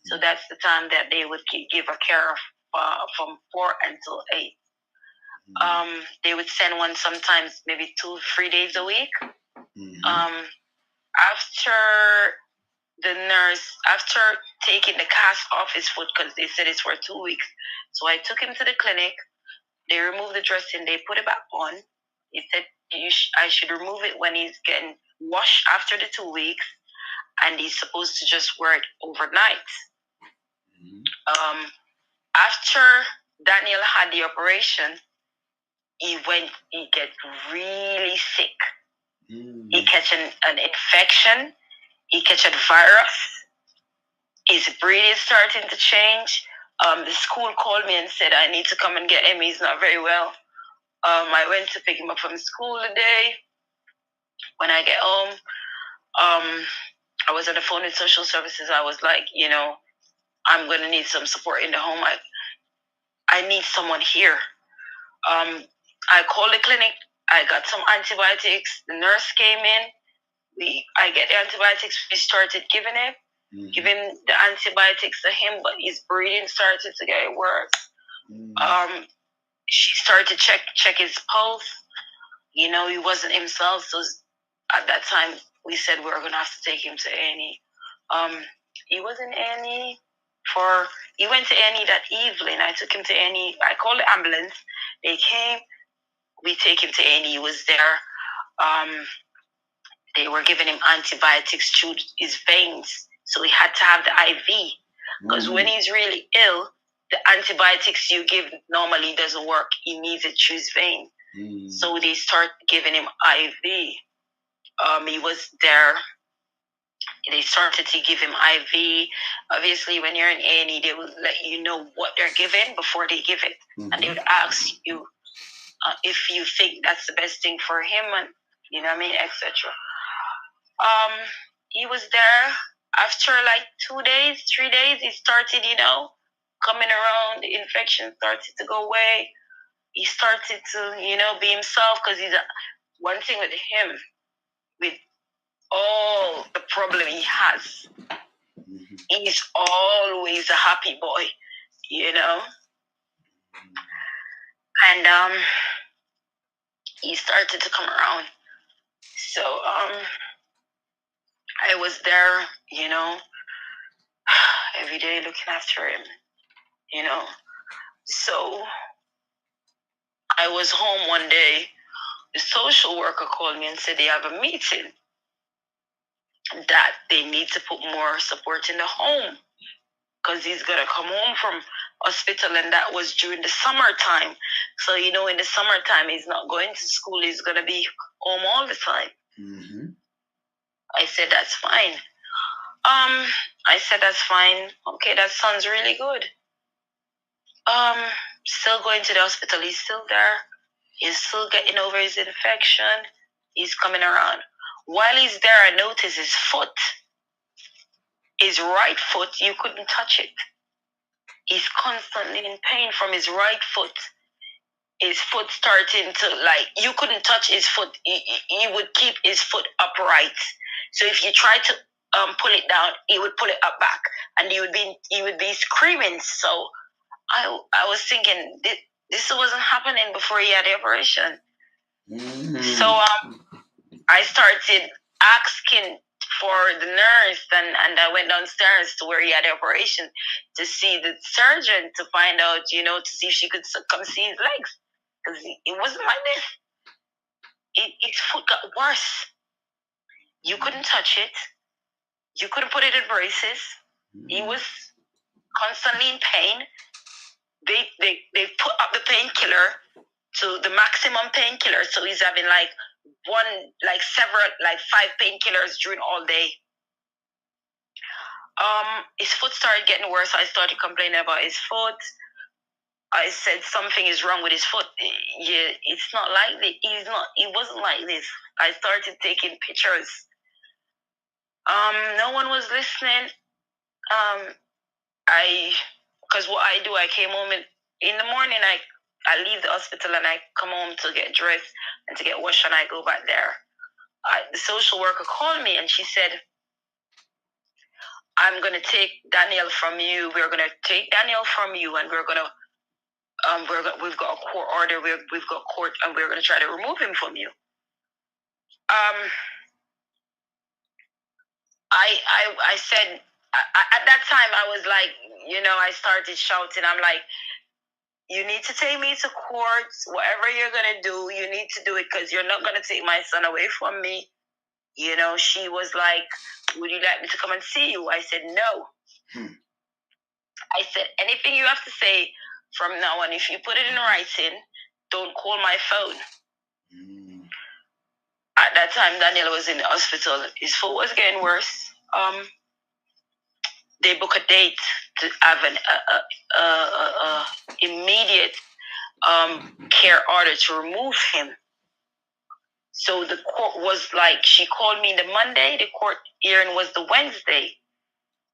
So that's the time that they would give a care of from 4 until 8. They would send one sometimes maybe 2-3 days a week. After taking the cast off his foot, because they said it's for 2 weeks, so I took him to the clinic. They removed the dressing. They put it back on. He said I should remove it when he's getting washed after the 2 weeks, and he's supposed to just wear it overnight. After Daniel had the operation, he gets really sick. He catch an infection. He catch a virus. His breathing is starting to change. The school called me and said I need to come and get him. He's not very well. I went to pick him up from school today. When I get home, I was on the phone with social services. I was like, I'm going to need some support in the home. I need someone here. I called the clinic. I got some antibiotics. The nurse came in. I get the antibiotics. We started giving giving the antibiotics to him, but his breathing started to get worse. She started to check his pulse. He wasn't himself. So at that time, we said we were gonna have to take him to A&E. He was in A&E he went to A&E that evening. I took him to A&E. I called the ambulance. They came. We take him to A&E. He was there. They were giving him antibiotics through his veins, so he had to have the IV. Because when he's really ill, the antibiotics you give normally doesn't work. He needs it through his vein. So they start giving him IV. He was there. They started to give him IV. Obviously, when you're in A&E, they will let you know what they're giving before they give it. And they would ask you if you think that's the best thing for him, and etc. He was there. After like 2 days, 3 days, he started, coming around. The infection started to go away. He started to, be himself, because one thing with him, with all the problem he has, he's always a happy boy, and he started to come around. So I was there, every day looking after him, So I was home one day. The social worker called me and said they have a meeting that they need to put more support in the home, because he's going to come home from hospital, and that was during the summertime. So, in the summertime, he's not going to school. He's going to be home all the time. I said, that's fine. Okay, that sounds really good. Still going to the hospital. He's still there. He's still getting over his infection. He's coming around. While he's there, I noticed his foot. His right foot, you couldn't touch it. He's constantly in pain from his right foot. His foot starting to, you couldn't touch his foot. He would keep his foot upright. So if you try to pull it down, he would pull it up back. And he would be screaming. So I was thinking, this wasn't happening before he had the operation. So I started asking for the nurse, and I went downstairs to where he had the operation to see the surgeon, to find out, to see if she could come see his legs. Because it wasn't like this. His foot got worse. You couldn't touch it. You couldn't put it in braces. He was constantly in pain. They put up the painkiller to the maximum painkiller, so he's having 5 painkillers during all day. His foot started getting worse. I started complaining about his foot. I said something is wrong with his foot. Yeah, it's not like this. He wasn't like this. I started taking pictures. No one was listening. Because what I do, I came home in the morning. I leave the hospital and I come home to get dressed and to get washed, and I go back there. The social worker called me and she said, I'm going to take Daniel from you. We're going to take Daniel from you, and we've got a court order. We've got court, and we're going to try to remove him from you. I said, at that time, I was like, I started shouting. I'm like, you need to take me to court. Whatever you're going to do, you need to do it, because you're not going to take my son away from me. She was like, would you like me to come and see you? I said, no. I said, anything you have to say from now on, if you put it in writing, don't call my phone. At that time, Daniel was in the hospital. His foot was getting worse. They booked a date to have an immediate care order to remove him. So the court was like, she called me the Monday. The court hearing was the Wednesday.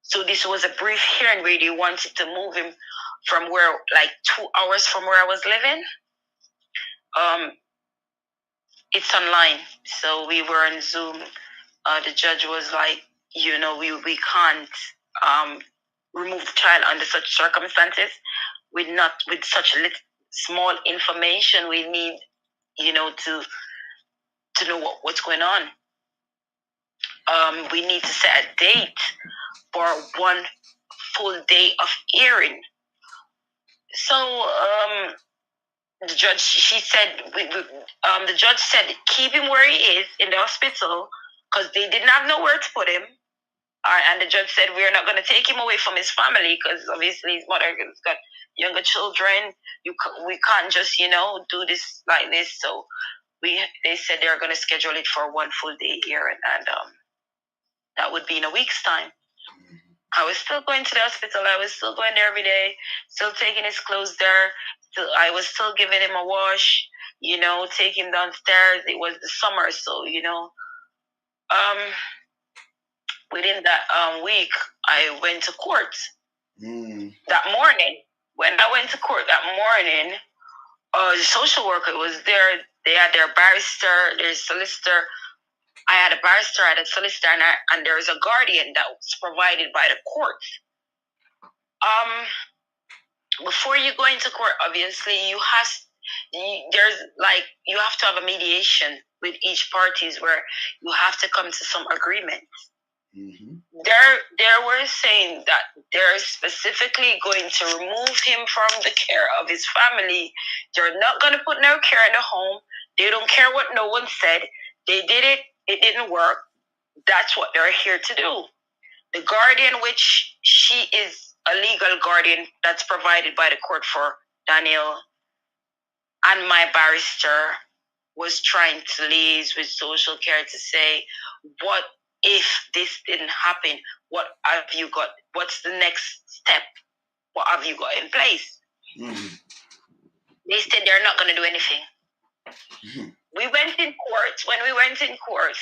So this was a brief hearing where they wanted to move him from 2 hours from where I was living. it's online. So we were on Zoom. The judge was like, we can't remove the child under such circumstances with such small information. We need, to know what's going on. We need to set a date for one full day of hearing. So the judge, the judge said keep him where he is in the hospital because they didn't have nowhere to put him. And the judge said we're not going to take him away from his family because obviously his mother has got younger children. We can't just do this like this. So they said they're going to schedule it for one full day hearing, and that would be in a week's time. I was still going to the hospital. I was still going there every day, still taking his clothes there. I was still giving him a wash, take him downstairs. It was the summer, so, within that week, I went to court that morning. When I went to court that morning, the social worker was there. They had their barrister, their solicitor. I had a barrister, I had a solicitor, and there was a guardian that was provided by the court. Before you go into court, obviously you have to have a mediation with each parties where you have to come to some agreement. Mm-hmm. They were saying that they're specifically going to remove him from the care of his family. They're not going to put no care in the home. They don't care what no one said. They did it. It didn't work. That's what they're here to do. The guardian, which she is a legal guardian that's provided by the court for Daniel, and my barrister was trying to liaise with social care to say, what if this didn't happen? What have you got? What's the next step? What have you got in place? Mm-hmm. They said they're not going to do anything. Mm-hmm. We went in court. When we went in court,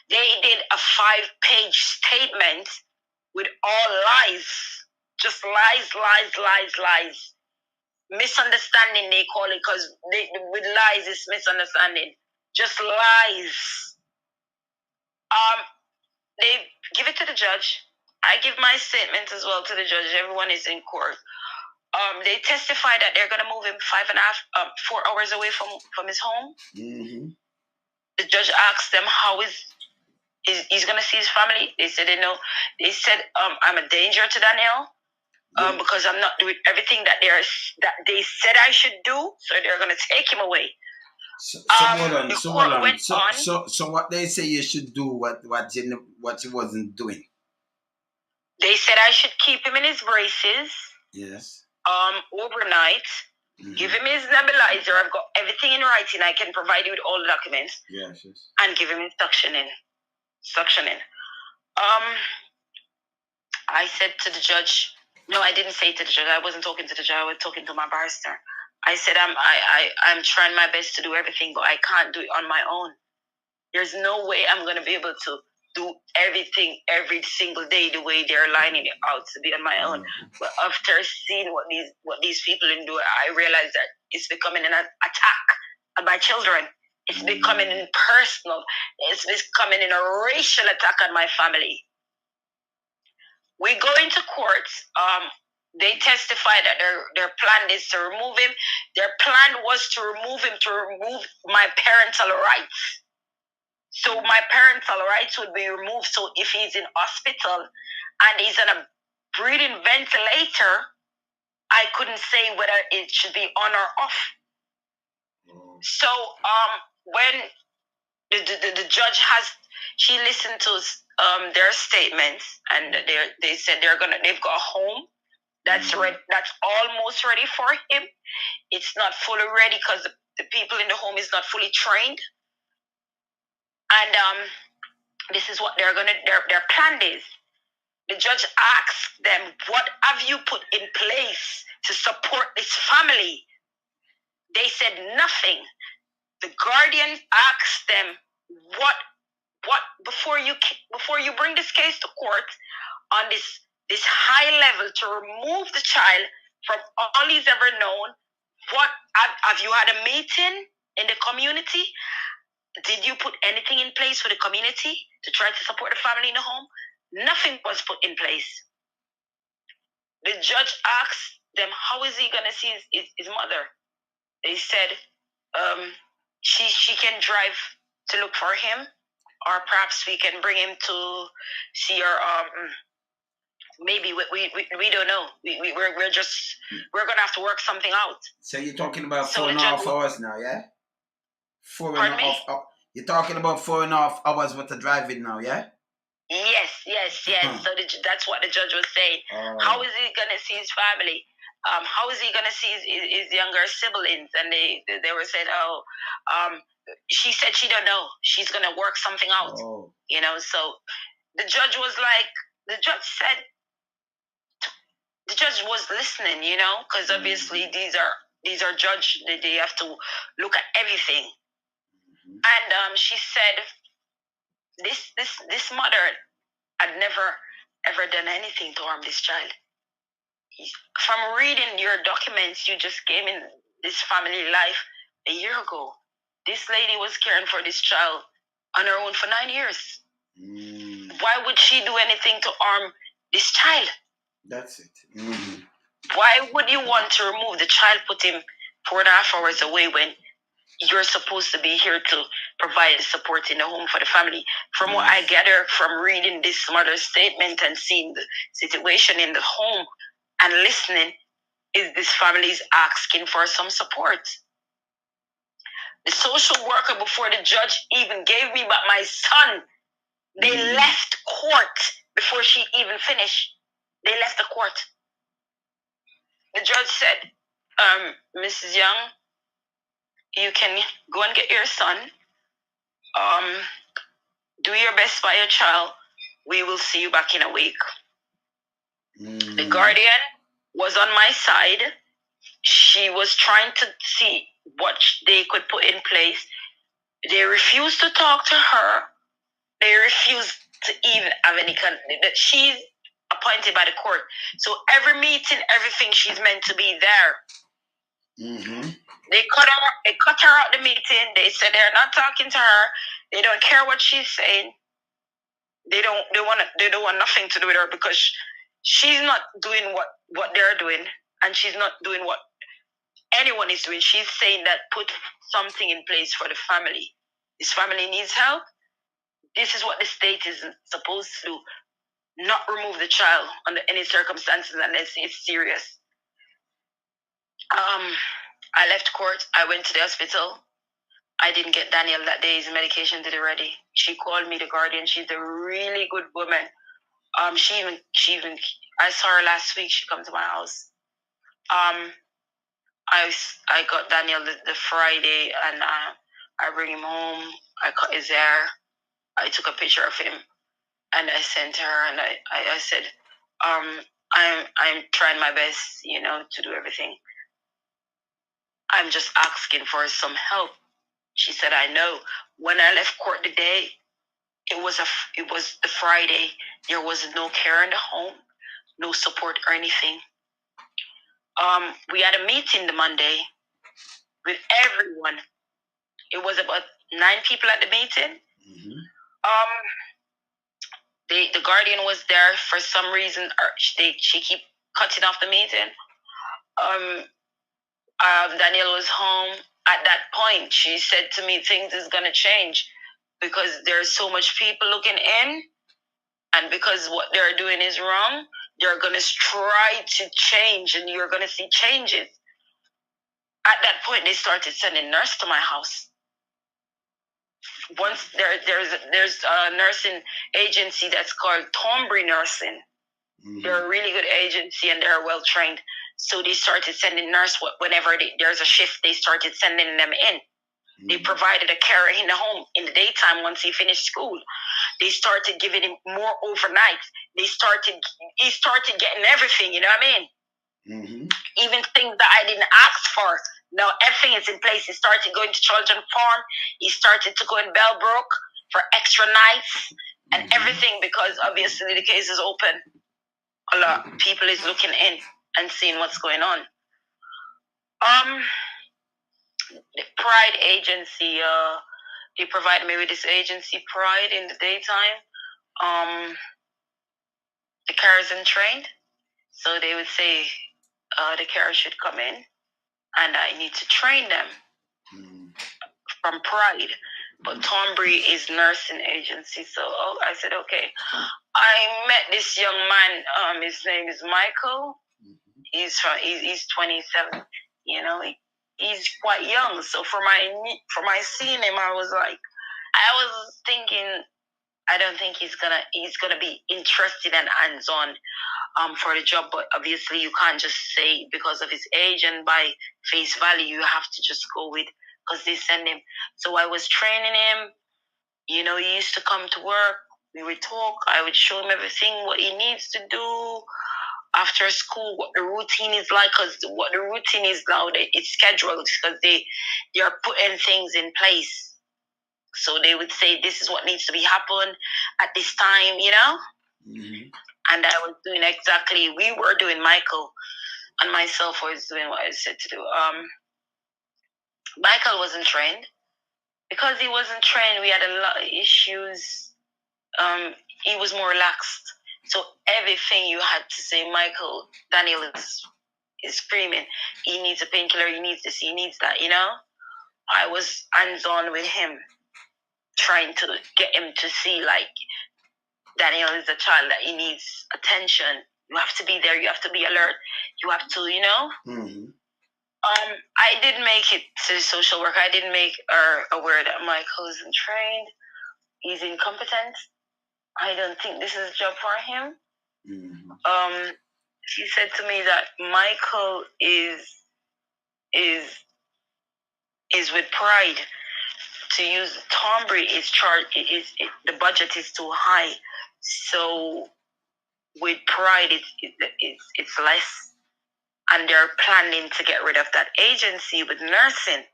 they did a 5-page statement with all lies. Just lies. Misunderstanding, they call it, because with lies, it's misunderstanding. Just lies. They give it to the judge. I give my statement as well to the judge. Everyone is in court. They testify that they're going to move him 4 hours away from his home. Mm-hmm. The judge asked them how he's going to see his family. They said they know. They said I'm a danger to Daniel because I'm not doing everything that they said I should do. So they're going to take him away. So hold on. So what they say you should do what you wasn't doing. They said I should keep him in his braces. Yes. Overnight. Mm-hmm. Give him his nebulizer. I've got everything in writing. I can provide you with all the documents. Yes. And give him his suctioning. I said to the judge, no, I didn't say to the judge. I wasn't talking to the judge. I was talking to my barrister. I said I'm trying my best to do everything, but I can't do it on my own. There's no way I'm going to be able to do everything every single day the way they're lining it out to be on my own. But after seeing what these people do, I realized that it's becoming an attack on my children. It's becoming personal. It's becoming a racial attack on my family. We go into court. They testify that their plan is to remove him. Their plan was to remove him, to remove my parental rights. So my parental rights would be removed. So if he's in hospital and he's on a breathing ventilator, I couldn't say whether it should be on or off. So when the judge she listened to their statements, and they said they've got a home that's ready, that's almost ready for him. It's not fully ready because the people in the home is not fully trained. And this is what their plan is. The judge asked them, what have you put in place to support this family? They said nothing. The guardian asked them, what before you bring this case to court on this high level to remove the child from all he's ever known, What have you had a meeting in the community? Did you put anything in place for the community to try to support the family in the home? Nothing was put in place. The judge asked them, how is he going to see his mother? They said she can drive to look for him, or perhaps we can bring him to see her. Maybe we don't know. We're gonna have to work something out. So you're talking about So 4.5 hours now, yeah? Pardon me? You're talking about 4.5 hours worth of driving now, yeah? Yes. So that's what the judge was saying. How is he gonna see his family? How is he gonna see his younger siblings? And they were saying, she said she don't know. She's gonna work something out. You know. So the judge was like, the judge said, the judge was listening. You know, because obviously these are judge. They have to look at everything. And she said, this mother had never ever done anything to harm this child. From reading your documents, you just came in this family life a year ago. This lady was caring for this child on her own for 9 years. Why would she do anything to harm this child? That's it. Why would you want to remove the child, put him 4.5 hours away when you're supposed to be here to provide support in the home for the family? From what I gather from reading this mother's statement and seeing the situation in the home and listening, is this family's asking for some support. The social worker before the judge even gave me back my son, they left court before she even finished. They left the court. The judge said, Mrs. Young, you can go and get your son. Do your best by your child. We will see you back in a week. The guardian was on my side. She was trying to see what they could put in place. They refused to talk to her. They refused to even have any she's appointed by the court. So every meeting, everything, she's meant to be there. They cut her out the meeting. They said they're not talking to her. They don't care what she's saying. They don't want nothing to do with her because she's not doing what they're doing, and she's not doing what anyone is doing. She's saying that put something in place for the family. This family needs help. This is what the state is supposed to do. Not remove the child under any circumstances unless it's serious. I left court. I went to the hospital. I didn't get Daniel that day. His medication did it ready. She called me, the guardian. She's a really good woman. She even I saw her last week. She come to my house. I got Daniel the Friday, and I bring him home. I cut his hair. I took a picture of him, and I sent her. And I said, I'm trying my best, to do everything. I'm just asking for some help. She said, I know. When I left court the day, it was the Friday. There was no care in the home, no support or anything. We had a meeting the Monday with everyone. It was about 9 people at the meeting. The guardian was there for some reason. She keep cutting off the meeting. Daniel was home. At that point, she said to me, things is going to change because there's so much people looking in, and because what they're doing is wrong, they're going to try to change, and you're going to see changes. At that point, they started sending nurse to my house. Once there's a nursing agency that's called Thornbury Nursing. They're a really good agency, and they're well trained. So they started sending nurse whenever there's a shift. They started sending them in. They provided a carer in the home in the daytime once he finished school. They started giving him more overnight. He started getting everything. You know what I mean? Even things that I didn't ask for. Now everything is in place. He started going to Children's Farm. He started to go in Bellbrook for extra nights and everything, because obviously the case is open. A lot of people is looking in and seeing what's going on. The Pride agency. They provide me with this agency, Pride, in the daytime. The car isn't trained, so they would say the car should come in, and I need to train them from Pride. But Thornbury is nursing agency, so I said okay. I met this young man. His name is Michael. He's 27. You know, he's quite young. So for my seeing him, I was thinking, I don't think he's gonna be interested and hands on for the job. But obviously, you can't just say because of his age and by face value, you have to just go with because they send him. So I was training him. You know, he used to come to work. We would talk. I would show him everything, what he needs to do after school, what the routine is like. Because what the routine is now, it's scheduled because they are putting things in place. So they would say, this is what needs to be happen at this time, you know? Mm-hmm. And I was doing exactly, we were doing, Michael and myself was doing what I said to do. Michael wasn't trained. Because he wasn't trained, we had a lot of issues. He was more relaxed. So everything you had to say, Michael, Daniel is screaming. He needs a painkiller, he needs this, he needs that, you know? I was hands-on with him, trying to get him to see, like, Daniel is a child that he needs attention. You have to be there, you have to be alert, you have to, you know? Mm-hmm. I didn't make it to social work. I didn't make her aware that Michael isn't trained. He's incompetent. I don't think this is a job for him. Mm-hmm. She said to me that Michael is with Pride. To use Thornbury is the budget is too high. So with Pride, it's less, and they're planning to get rid of that agency with nursing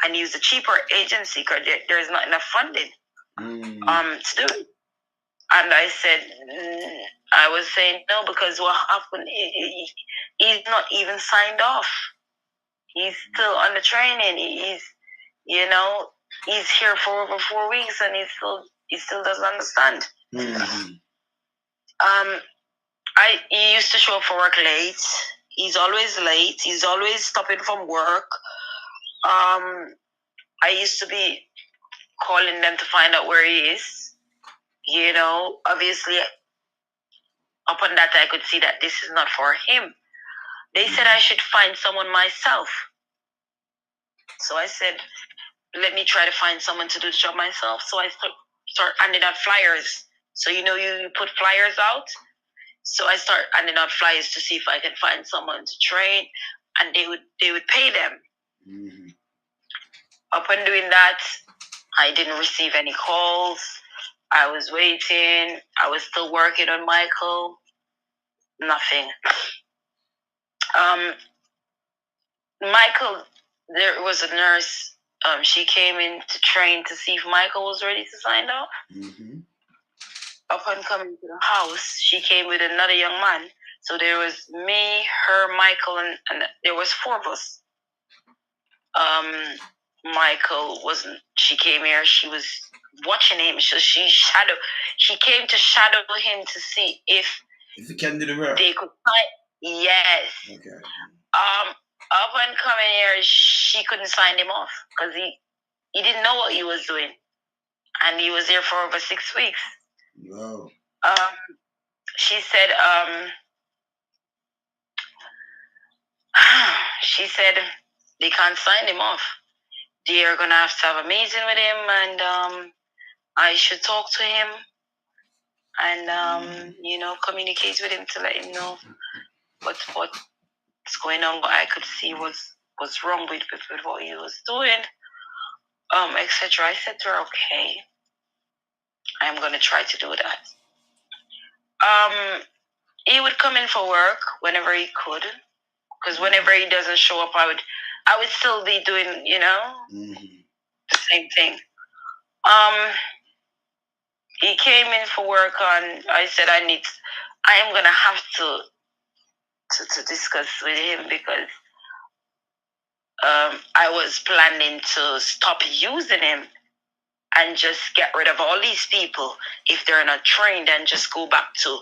and use a cheaper agency because there's not enough funding to do it. And I said, I was saying no, because what happened, he's not even signed off. He's still on the training. He's here for over 4 weeks and he still doesn't understand. Mm-hmm. He used to show up for work late. He's always late. He's always stopping from work. I used to be calling them to find out where he is. You know, obviously, upon that, I could see that this is not for him. They said I should find someone myself. So I said, let me try to find someone to do the job myself. So I start handing out flyers. So, you put flyers out. So I start handing out flyers to see if I can find someone to train, and they would pay them. Mm-hmm. Upon doing that, I didn't receive any calls. I was waiting. I was still working on Michael. Nothing. Michael, there was a nurse. She came in to train to see if Michael was ready to sign off. Mm-hmm. Upon coming to the house, she came with another young man. So there was me, her, Michael, and there was 4 of us. Michael wasn't. She came here. She was watching him. So she came to shadow him to see if he can do the work. They could sign. Yes. Okay. Upon coming here, she couldn't sign him off because he didn't know what he was doing, and he was here for over 6 weeks. Wow. She said, they can't sign him off. They are gonna have a meeting with him, and I should talk to him and communicate with him to let him know what's going on. What I could see was wrong with what he was doing, etc. I said to her, okay, I'm gonna try to do that. He would come in for work whenever he could, because whenever he doesn't show up, I would still be doing, the same thing. He came in for work, and I said I am gonna have to discuss with him because I was planning to stop using him and just get rid of all these people if they're not trained and just go back to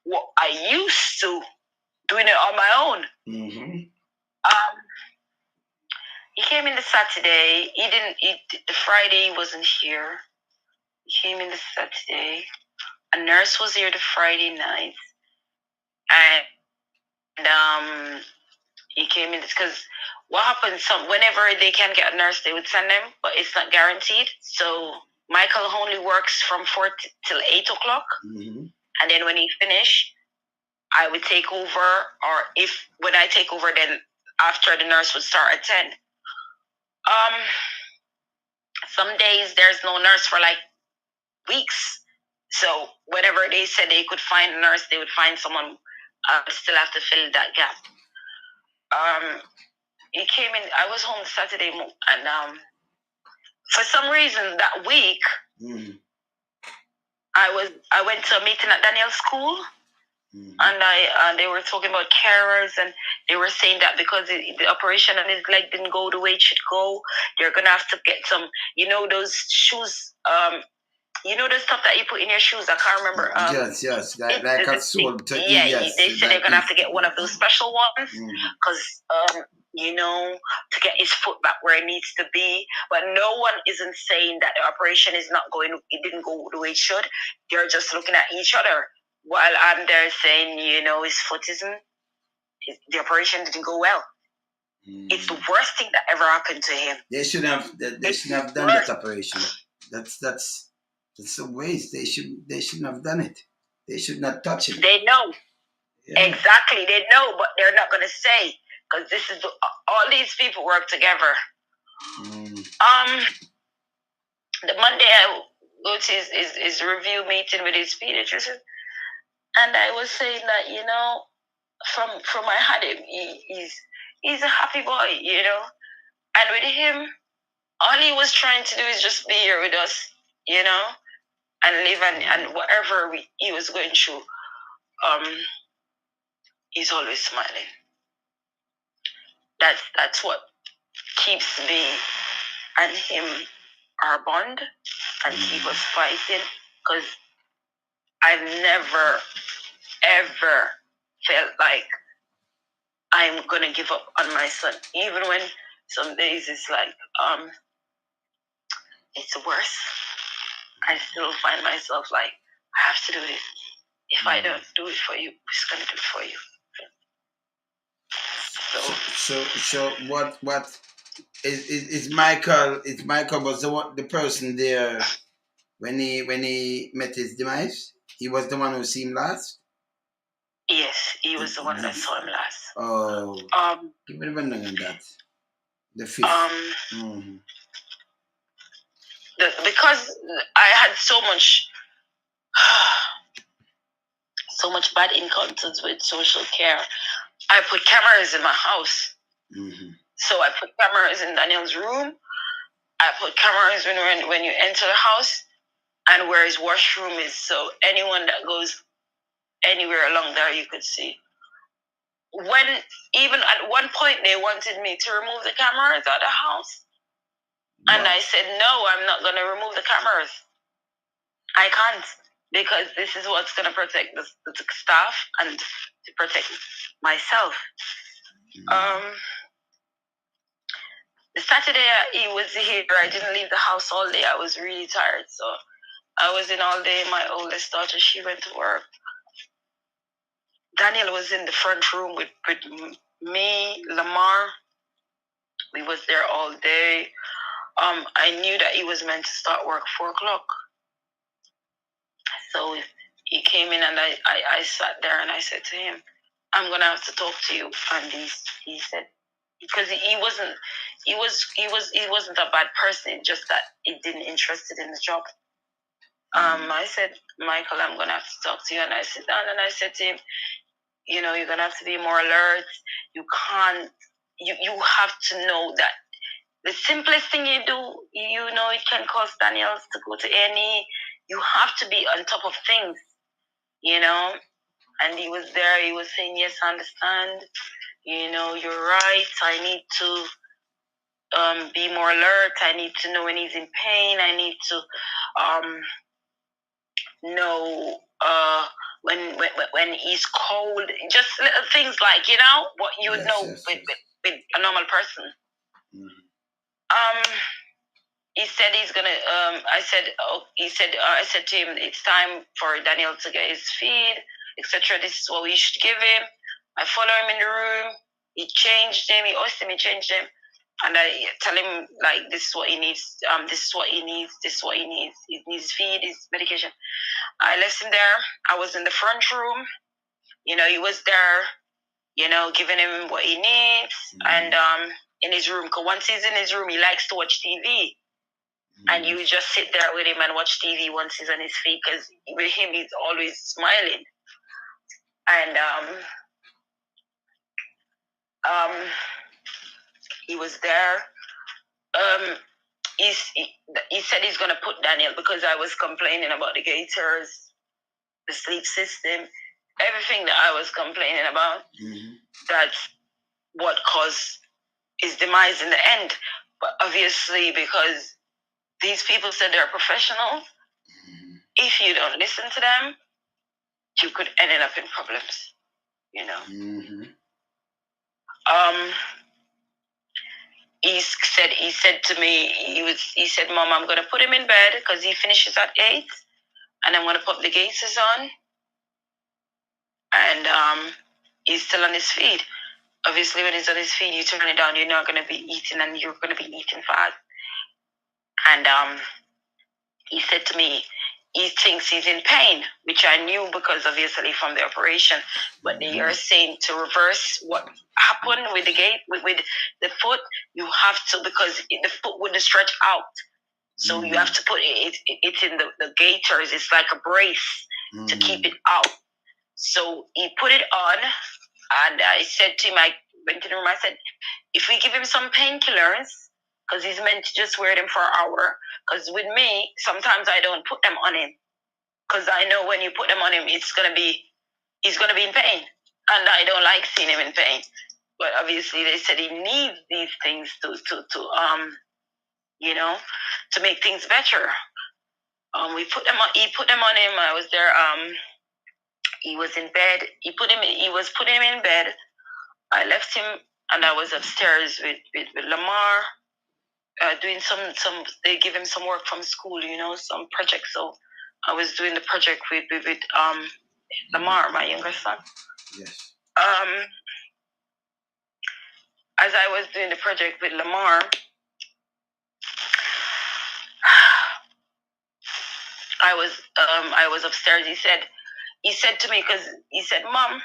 what I used to, doing it on my own. Mm-hmm. He came in the Saturday. He didn't. The Friday he wasn't here. He came in the Saturday. A nurse was here the Friday night, and he came in because what happens? Whenever they can get a nurse, they would send them, but it's not guaranteed. So Michael only works from 4 till 8 o'clock, Mm-hmm. and then when he finish, I would take over. Or if when I take over, then after the nurse would start at 10. Some days there's no nurse for like weeks. So whenever they said they could find a nurse, they would find someone. Still have to fill that gap. He came in. I was home Saturday, and for some reason that week, Mm-hmm. I went to a meeting at Daniel's school, Mm-hmm. and they were talking about carers, and they were saying that because the operation on his leg didn't go the way it should go, they're gonna have to get some, those shoes. The stuff that you put in your shoes. I can't remember. Yes, like a soul. Yeah, Yes, they said they're gonna have to get one of those special ones Mm-hmm. because to get his foot back where it needs to be. But no one isn't saying that the operation is not going. It didn't go the way it should. They're just looking at each other while I'm there saying, his foot isn't. The operation didn't go well. It's the worst thing that ever happened to him. They should have done that operation. That's a waste. They shouldn't have done it. They should not touch him. They know. Yeah. Exactly, they know, but they're not gonna say because this is all these people work together. The Monday I go to his review meeting with his pediatrician, and I was saying that from I had him, he's a happy boy, and with him, all he was trying to do is just be here with us, and live and whatever he was going through, he's always smiling. That's what keeps me and him our bond and keep us fighting, because I've never ever felt like I'm gonna give up on my son, even when some days it's like it's worse. I still find myself like I have to do this. If I don't do it for you, who's gonna do it for you? So what is Michael? Is Michael was the person there when he met his demise? He was the one who seen him last. Yes, he was the one that saw him last. Oh, give me the rundown on that. The fifth. Because I had so much bad encounters with social care, I put cameras in my house. So I put cameras in Daniel's room. I put cameras when you enter the house and where his washroom is. So anyone that goes anywhere along there, you could see. When even at one point they wanted me to remove the cameras out of the house. What? And I said, no, I'm not going to remove the cameras. I can't, because this is what's going to protect the staff and to protect myself. The Saturday he was here, I didn't leave the house all day. I was really tired, so I was in all day. My oldest daughter, she went to work. Daniel was in the front room with me, Lamar. We was there all day. I knew that he was meant to start work 4 o'clock. So he came in and I sat there and I said to him, I'm gonna have to talk to you. And he said, because he wasn't a bad person, it's just that he didn't interested in the job. I said, Michael, I'm gonna have to talk to you. And I sit down and I said to him, you're gonna have to be more alert. You can't you have to know that the simplest thing you do, it can cause Daniels to go to any. You have to be on top of things, And he was there. He was saying, yes, I understand. You're right. I need to be more alert. I need to know when he's in pain. I need to know when he's cold. Just little things like, what you would know with a normal person. He said he's gonna. I said to him, it's time for Daniel to get his feed, etc. This is what we should give him. I follow him in the room. He changed him. He asked him. He changed him, and I tell him like, this is what he needs. This is what he needs. This is what he needs. He needs feed. His medication. I left him there. I was in the front room. He was there. Giving him what he needs, and in his room. Because once he's in his room, he likes to watch TV. And you just sit there with him and watch TV once he's on his feet, because with him, he's always smiling. And he was there. He said he's going to put Daniel, because I was complaining about the gators, the sleep system, everything that I was complaining about. That's what caused his demise in the end. But obviously, because these people said they're professionals, if you don't listen to them, you could end up in problems, He said to me, he said, Mom, I'm going to put him in bed because he finishes at 8, and I'm going to put the gators on, and he's still on his feet. Obviously, when he's on his feet, you turn it down, you're not going to be eating, and you're going to be eating fast. And he said to me, he thinks he's in pain, which I knew because obviously from the operation. But they are saying to reverse what happened with the with the foot, you have to, because the foot wouldn't stretch out. So you have to put it in the gaiters. It's like a brace to keep it out. So he put it on, and I said to him, I went to the room, I said, if we give him some painkillers, because he's meant to just wear them for an hour. Because with me, sometimes I don't put them on him, because I know when you put them on him, he's gonna be in pain, and I don't like seeing him in pain. But obviously, they said he needs these things to make things better. We put them on. He put them on him. I was there. He was in bed. He was putting him in bed. I left him, and I was upstairs with Lamar. Doing some, they give him some work from school, some project. So I was doing the project with Lamar, my younger son. Yes. As I was doing the project with Lamar, I was upstairs. He said to me, because he said, Mom,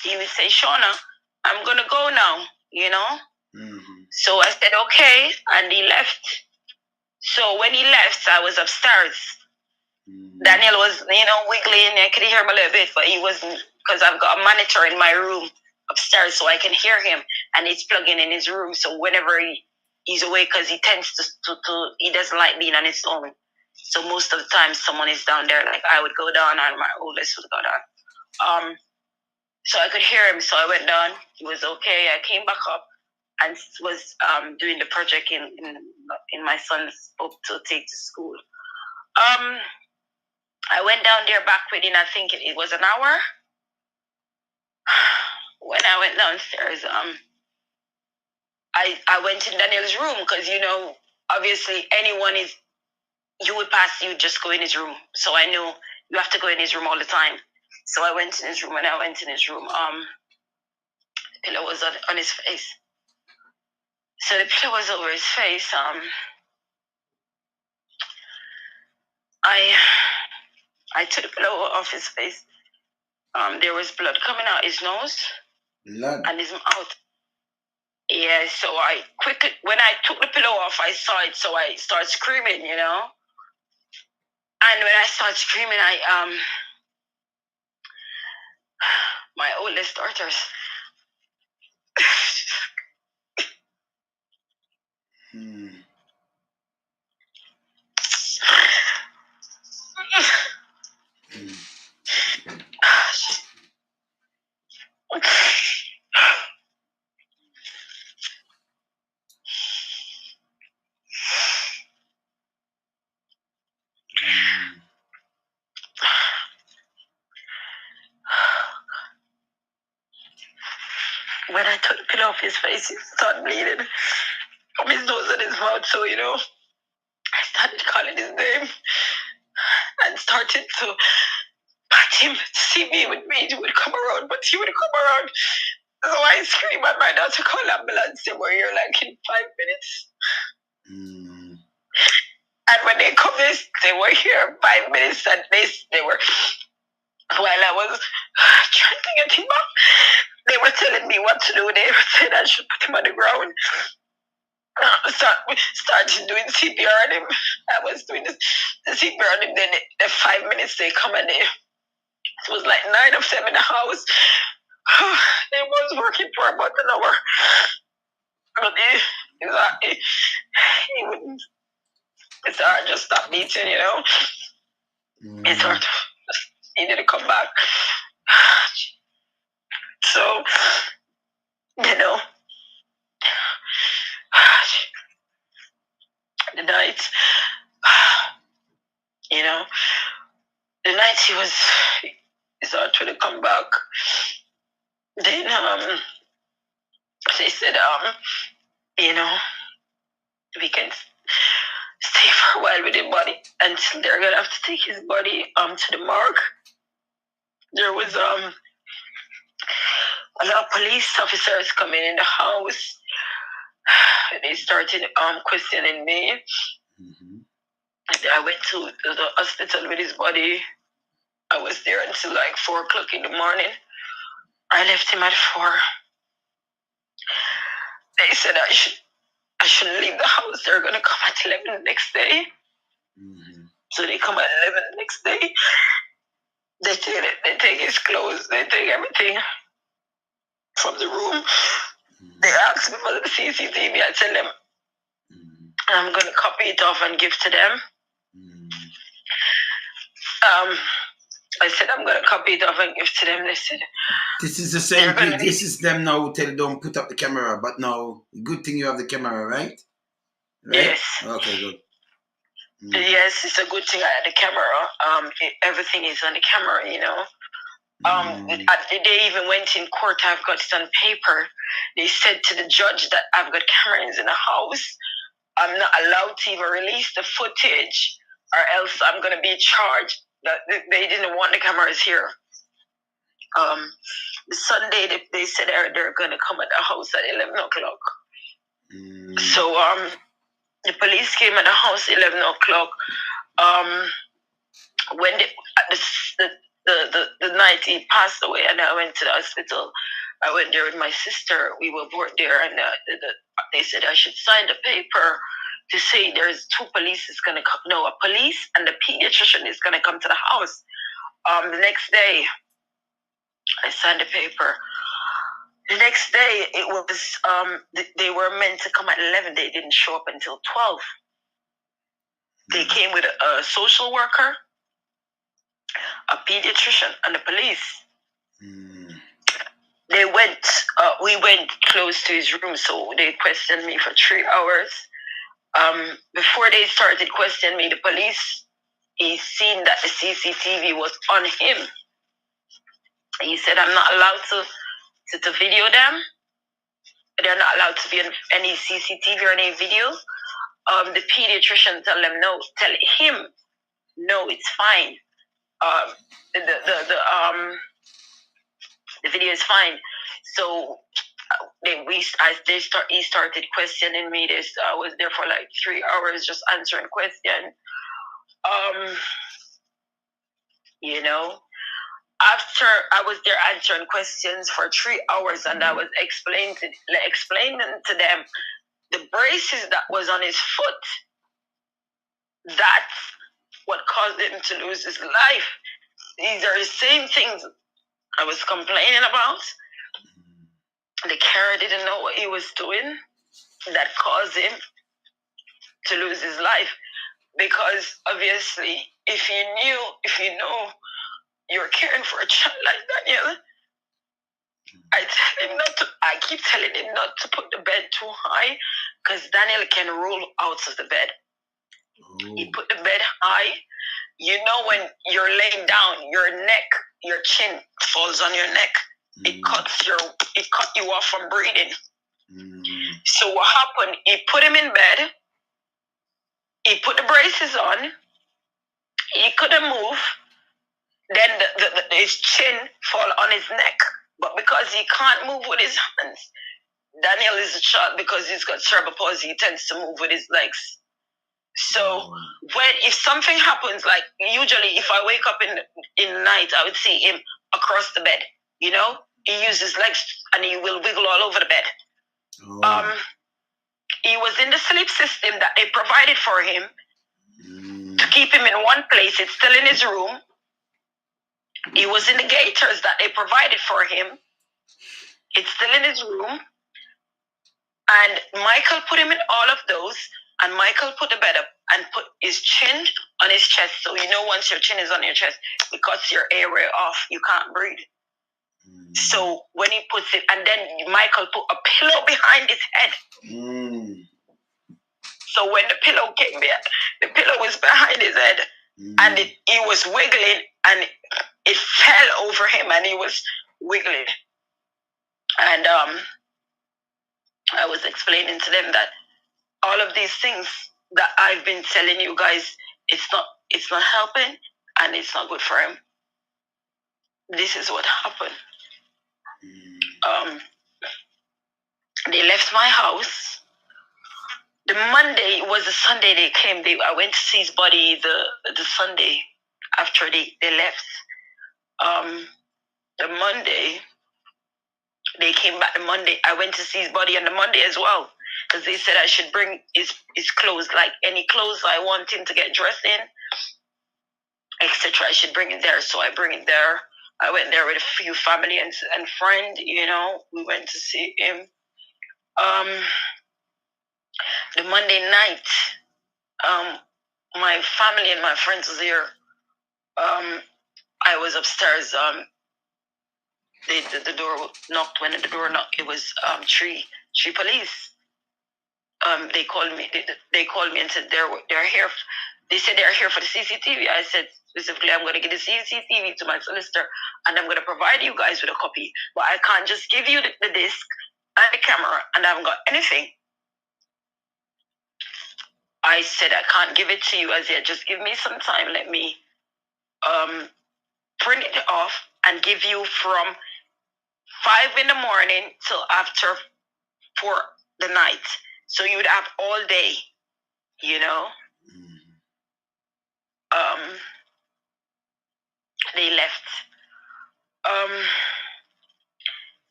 he would say, Shauna, I'm gonna go now, So I said, okay, and he left. So when he left, I was upstairs. Daniel was, wiggling. I could hear him a little bit, but he wasn't, because I've got a monitor in my room upstairs, so I can hear him, and it's plugging in his room. So whenever he's awake, because he tends to he doesn't like being on his own. So most of the time, someone is down there. Like I would go down, and my oldest would go down. So I could hear him. So I went down. He was okay. I came back up and was doing the project in my son's book to take to school. I went down there back within, I think it was an hour. When I went downstairs, I went in Daniel's room, because obviously you would pass, you just go in his room. So I knew you have to go in his room all the time. So I went in his room. When I went in his room, the pillow was on his face. So the pillow was over his face. I took the pillow off his face. There was blood coming out his nose and his mouth. Yeah, so I quickly, when I took the pillow off, I saw it, so I started screaming, And when I started screaming, my oldest daughters. off his face. He started bleeding from his nose and his mouth. So, you know, I started calling his name and started to pat him to see me with me. He would come around, but he would come around. So I screamed at my daughter, call ambulance. They were here like in 5 minutes. And when they come, they were here 5 minutes, and they were, while I was trying to get him up, they were telling me what to do. They were saying I should put him on the ground. Started doing CPR on him. I was doing the CPR on him. Then the 5 minutes they come and it was like 9 of them in the house. They was working for about an hour. But he wouldn't. His heart just stopped beating, you know. His heart, he didn't come back. So, you know, the night, you know, the night his heart wouldn't come back. Then, they said, you know, we can stay for a while with his body until they're gonna have to take his body to the morgue. There was a lot of police officers coming in the house. They started questioning me. I went to the hospital with his body. I was there until like 4 o'clock in the morning. I left him at 4. They said I shouldn't leave the house. They're gonna come at 11 the next day. So they come at 11 the next day. They take his clothes. They take everything from the room. They ask me for the CCTV. I tell them I'm gonna copy it off and give to them. I said I'm gonna copy it off and give to them. They said this is the same thing. This is them now tell don't put up the camera, but now good thing you have the camera, right? Yes. Okay, good. Yes, it's a good thing I had the camera. Everything is on the camera, you know. They even went in court. I've got it on paper. They said to the judge that I've got cameras in the house. I'm not allowed to even release the footage, or else I'm gonna be charged. They didn't want the cameras here. The Sunday they said they're gonna come at the house at 11 o'clock. So the police came at the house 11 o'clock. When the night he passed away, and I went to the hospital. I went there with my sister. We were both there, and they said I should sign the paper to say there's 2 police is gonna come. No, a police and the pediatrician is gonna come to the house. The next day, I signed the paper. The next day, it was they were meant to come at 11. They didn't show up until 12. They came with a social worker, a pediatrician, and the police. They went. We went close to his room, so they questioned me for 3 hours. Before they started questioning me, the police, he seen that the CCTV was on him. He said, I'm not allowed to video them. They're not allowed to be in any CCTV or any video. The pediatrician tell him, no, it's fine. The video is fine. So he started questioning me. I was there for like 3 hours just answering questions. You know, after I was there answering questions for 3 hours, and I was explaining to them the braces that was on his foot. That's what caused him to lose his life. These are the same things I was complaining about. The carer didn't know what he was doing that caused him to lose his life. Because obviously, if you know you're caring for a child like Daniel, I keep telling him not to put the bed too high, because Daniel can roll out of the bed. He put the bed high. You know, when you're laying down, your chin falls on your neck. It cut you off from breathing. So what happened? He put him in bed. He put the braces on. He couldn't move. Then his chin fall on his neck. But because he can't move with his hands, Daniel is a child because he's got cerebral palsy. He tends to move with his legs. So if something happens, like usually if I wake up in the night, I would see him across the bed. You know, he uses his legs and he will wiggle all over the bed. He was in the sleep system that they provided for him to keep him in one place. It's still in his room. He was in the gaiters that they provided for him. It's still in his room. And Michael put him in all of those. And Michael put the bed up and put his chin on his chest. So you know once your chin is on your chest, it cuts your airway off. You can't breathe. So when he puts it, and then Michael put a pillow behind his head. So when the pillow came back, the pillow was behind his head. And he was wiggling and it fell over him and he was wiggling. And I was explaining to them that all of these things that I've been telling you guys, it's not helping and it's not good for him. This is what happened. They left my house. The Monday was the Sunday they came. I went to see his body the Sunday after they left. The Monday, they came back the Monday. I went to see his body on the Monday as well. Because they said I should bring his clothes, like any clothes I want him to get dressed in, etc. I should bring it there. So I bring it there. I went there with a few family and friend, you know. We went to see him. The Monday night, my family and my friends was here. I was upstairs. The door knocked. When the door knocked, it was three police. They called me. They called me and said they're here. They said they're here for the CCTV. I said specifically, I'm going to get the CCTV to my solicitor, and I'm going to provide you guys with a copy. But I can't just give you the disc and the camera, and I haven't got anything. I said I can't give it to you as yet. Just give me some time. Let me print it off and give you from 5 in the morning till after 4 the night. So you would have all day, you know. They left.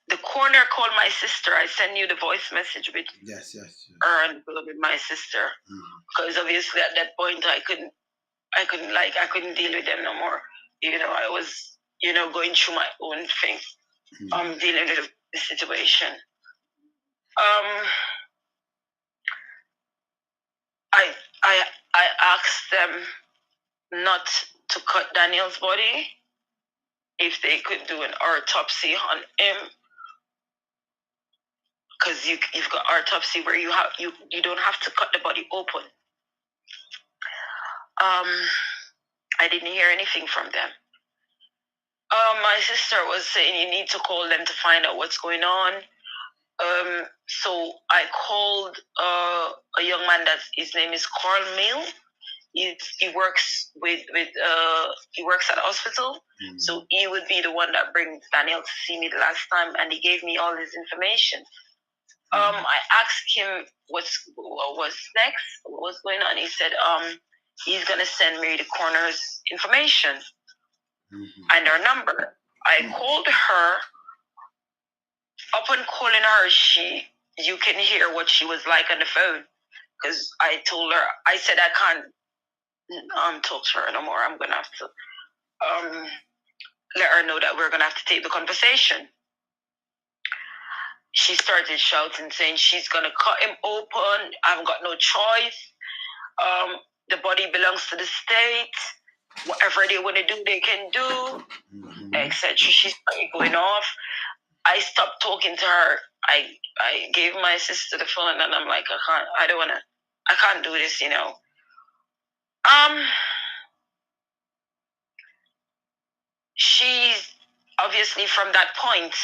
The coroner called my sister. I sent you the voice message with her and with my sister, because obviously at that point I couldn't deal with them no more. You know, I was, you know, going through my own thing. Dealing with the situation. I asked them not to cut Daniel's body, if they could do an autopsy on him, because you've got autopsy where you don't have to cut the body open. I didn't hear anything from them. My sister was saying you need to call them to find out what's going on. So I called a young man his name is Carl Mill. He works he works at a hospital. So he would be the one that brings Daniel to see me the last time, and he gave me all his information. I asked him what's next, what's going on. He said he's gonna send me the coroner's information and her number. I called her. Upon calling her, you can hear what she was like on the phone, because I told her, I said I can't talk to her no more. I'm gonna have to let her know that we're gonna have to take the conversation. She started shouting, saying she's gonna cut him open. I haven't got no choice. The body belongs to the state. Whatever they want to do, they can do, etc. She started going off. I stopped talking to her. I gave my sister the phone, and I'm like, I can't do this, you know. She's obviously, from that point,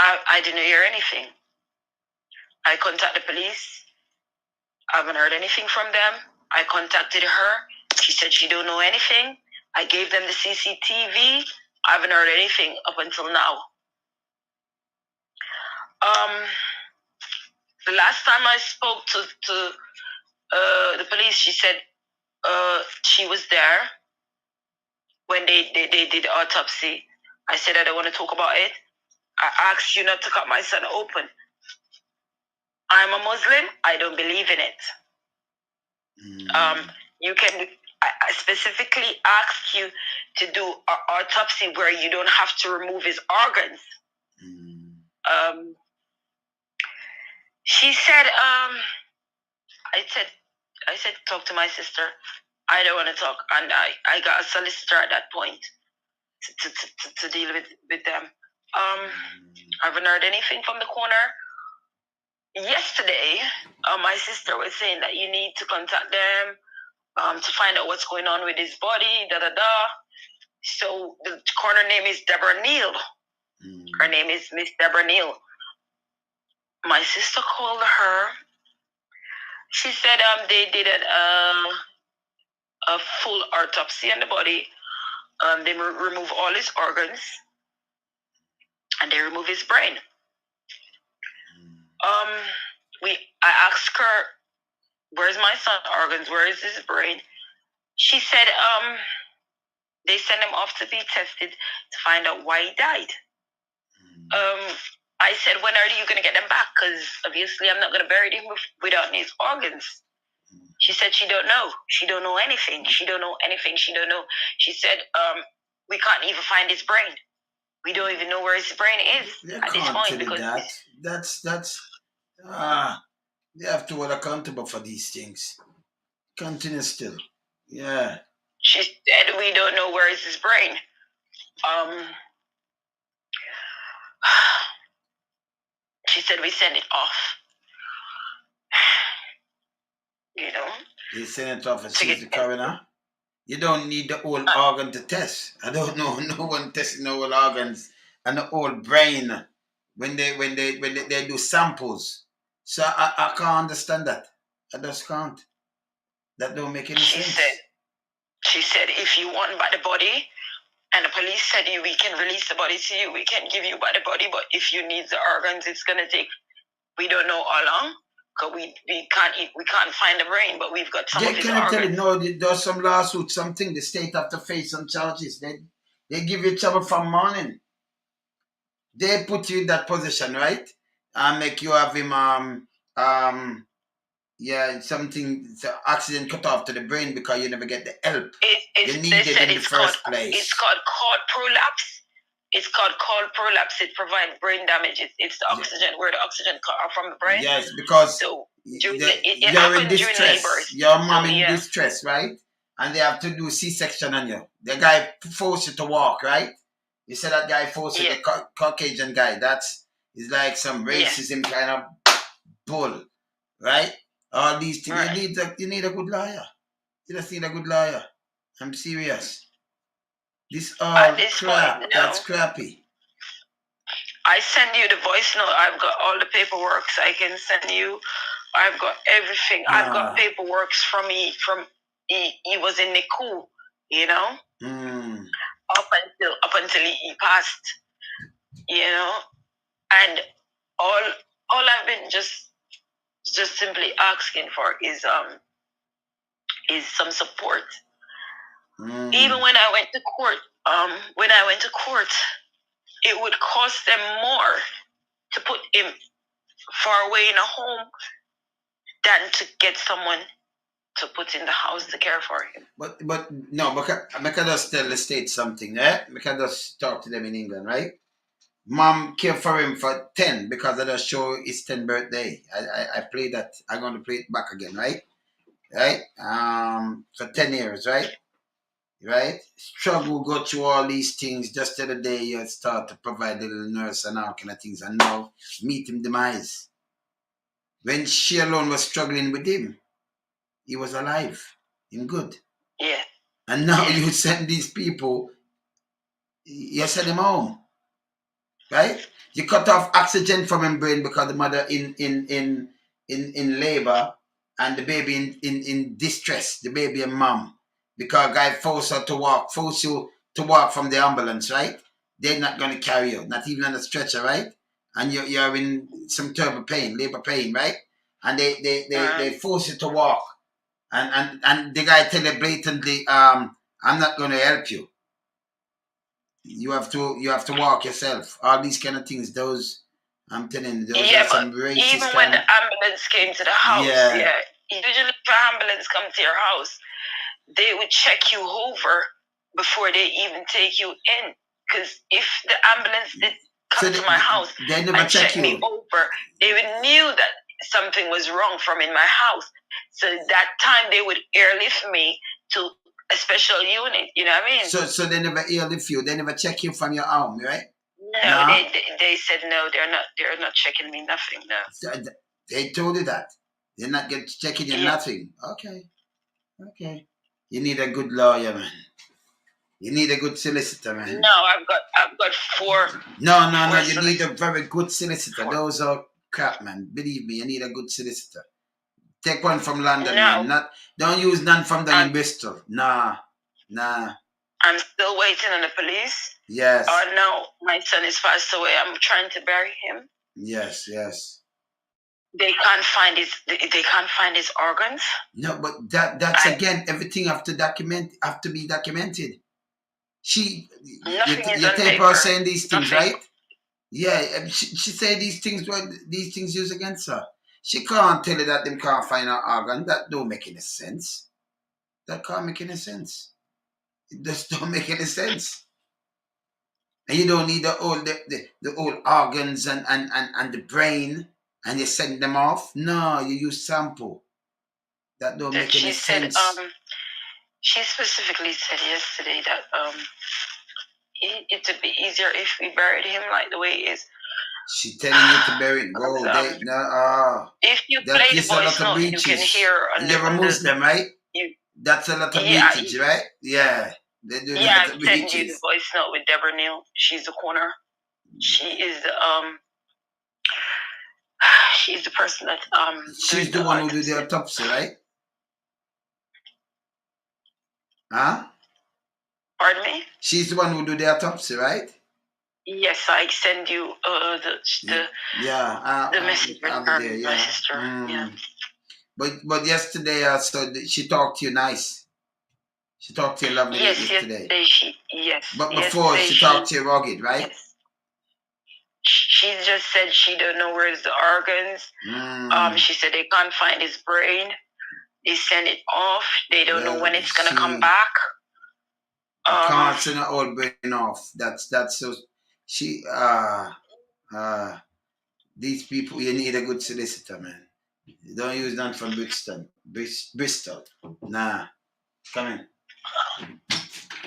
I didn't hear anything. I contacted the police. I haven't heard anything from them. I contacted her. She said she don't know anything. I gave them the CCTV. I haven't heard anything up until now. The last time I spoke to the police, she said she was there when they did the autopsy. I said I don't want to talk about it. I asked you not to cut my son open. I'm a Muslim. I don't believe in it. You can. I specifically asked you to do an autopsy where you don't have to remove his organs. She said, I said, talk to my sister. I don't want to talk, and I got a solicitor at that point to deal with them. I haven't heard anything from the corner. Yesterday, my sister was saying that you need to contact them to find out what's going on with his body, So the coroner name is Deborah Neal. Her name is Miss Deborah Neal. My sister called her. She said they did a full autopsy on the body. They remove all his organs and they remove his brain. I asked her, where's my son's organs? Where is his brain? She said they sent him off to be tested to find out why he died. I said, when are you going to get them back? Because obviously I'm not going to bury him without his organs. She said she don't know. She don't know anything. She don't know anything. She don't know. She said, we can't even find his brain. We don't even know where his brain is at this point. Because they have to hold accountable for these things. Continue still. Yeah. She said we don't know where is his brain. She said we send it off. You know? They send it off and see the coroner. You don't need the whole organ to test. I don't know. No one testing the whole organs and the whole brain when they do samples. So I can't understand that. I just can't. That don't make any sense. She said if you want by the body, and the police said we can release the body to you, we can give you by the body, but if you need the organs, it's gonna take. We don't know how long. Cause we can't find the brain, but we've got some of his organs. Tell you, no, there's some lawsuit, something. The state have to face some charges. They give you trouble from morning. They put you in that position, right? And make you have him something accident cut off to the brain because you never get the help you needed in the first place. It's called prolapse. It's called prolapse. It provides brain damage. It's the oxygen, where the oxygen cut off from the brain. Yes, because you're in distress. Your mom in distress, right? And they have to do C-section on you. The guy forced you to walk, right? You said that guy forced you, the Caucasian guy. Is like some racism kind of bull, right? All these things. Right. You need a good lawyer. You just need a good lawyer. I'm serious. This all crap. Point, that's crappy. I send you the voice note. I've got all the paperwork I can send you. I've got everything. I've got paperwork from he was in NICU, you know? Up until he passed, you know? And all I've been just simply asking for is some support. Even when I went to court, it would cost them more to put him far away in a home than to get someone to put in the house to care for him. But no, because I can just tell the state something, eh? I can just talk to them in England, right? Mom care for him for 10 because of the show his 10th birthday. I played that. I'm going to play it back again, right? Right? For 10 years, right? Right? Struggle, go through all these things just the other day you start to provide a little nurse and all kind of things, and now meet him demise. When she alone was struggling with him, he was alive and good. Yeah. And now you send these people, you send him home. Right? You cut off oxygen from her brain because the mother in labor and the baby in distress, the baby and mom. Because guy force you to walk from the ambulance, right? They're not gonna carry you, not even on a stretcher, right? And you're in some terrible pain, labor pain, right? And they force you to walk. And the guy tell you blatantly, I'm not gonna help you. You have to walk yourself. All these kind of things, those I'm telling you, those are some racist even when the ambulance came to the house, usually if an ambulance come to your house, they would check you over before they even take you in. Because if the ambulance did come to my house they never and check me over, they would knew that something was wrong from in my house. So that time they would airlift me to a special unit. You know what I mean? So they never airlift you. They never check you from your arm, right? No, they said no. They're not checking me nothing. No. They told you that they're not checking you nothing. Okay. You need a good lawyer, man. You need a good solicitor, man. No, I've got 4. No. You need a very good solicitor. 4. Those are crap, man. Believe me, you need a good solicitor. Take one from London, man. Don't use none from down in Bristol. Nah. I'm still waiting on the police. Yes. Oh no, my son is passed away. I'm trying to bury him. Yes. They can't find his organs. No, but that's again, everything have to be documented. You tape her saying these things, right? Yeah, she said these things used against her. She can't tell you that them can't find her organ. That don't make any sense. That can't make any sense. It just don't make any sense. And you don't need the old organs and the brain and you send them off. No, you use sample. That don't make any sense. She specifically said yesterday that it would be easier if we buried him like the way he is. She telling you to bury it, bro. If you play the voice note, you can hear. You're a Muslim, right? That's a lot of breaches, right? Yeah. They do I've sent you the voice note with Deborah Neal. She's the corner. She is she's the person that she's the one who did the autopsy, right? Huh? Pardon me? She's the one who did the autopsy, right? Yes, I send you the message from my sister. Yeah. But yesterday, so she talked to you nice. She talked to you lovely yesterday. But before she talked to you rugged, right? Yes. She just said she don't know where's the organs. She said they can't find his brain. They send it off. They don't know when it's gonna come back. Can't send the old brain off. That's so. These people, you need a good solicitor, man. You don't use none from Bristol. Nah. Come in.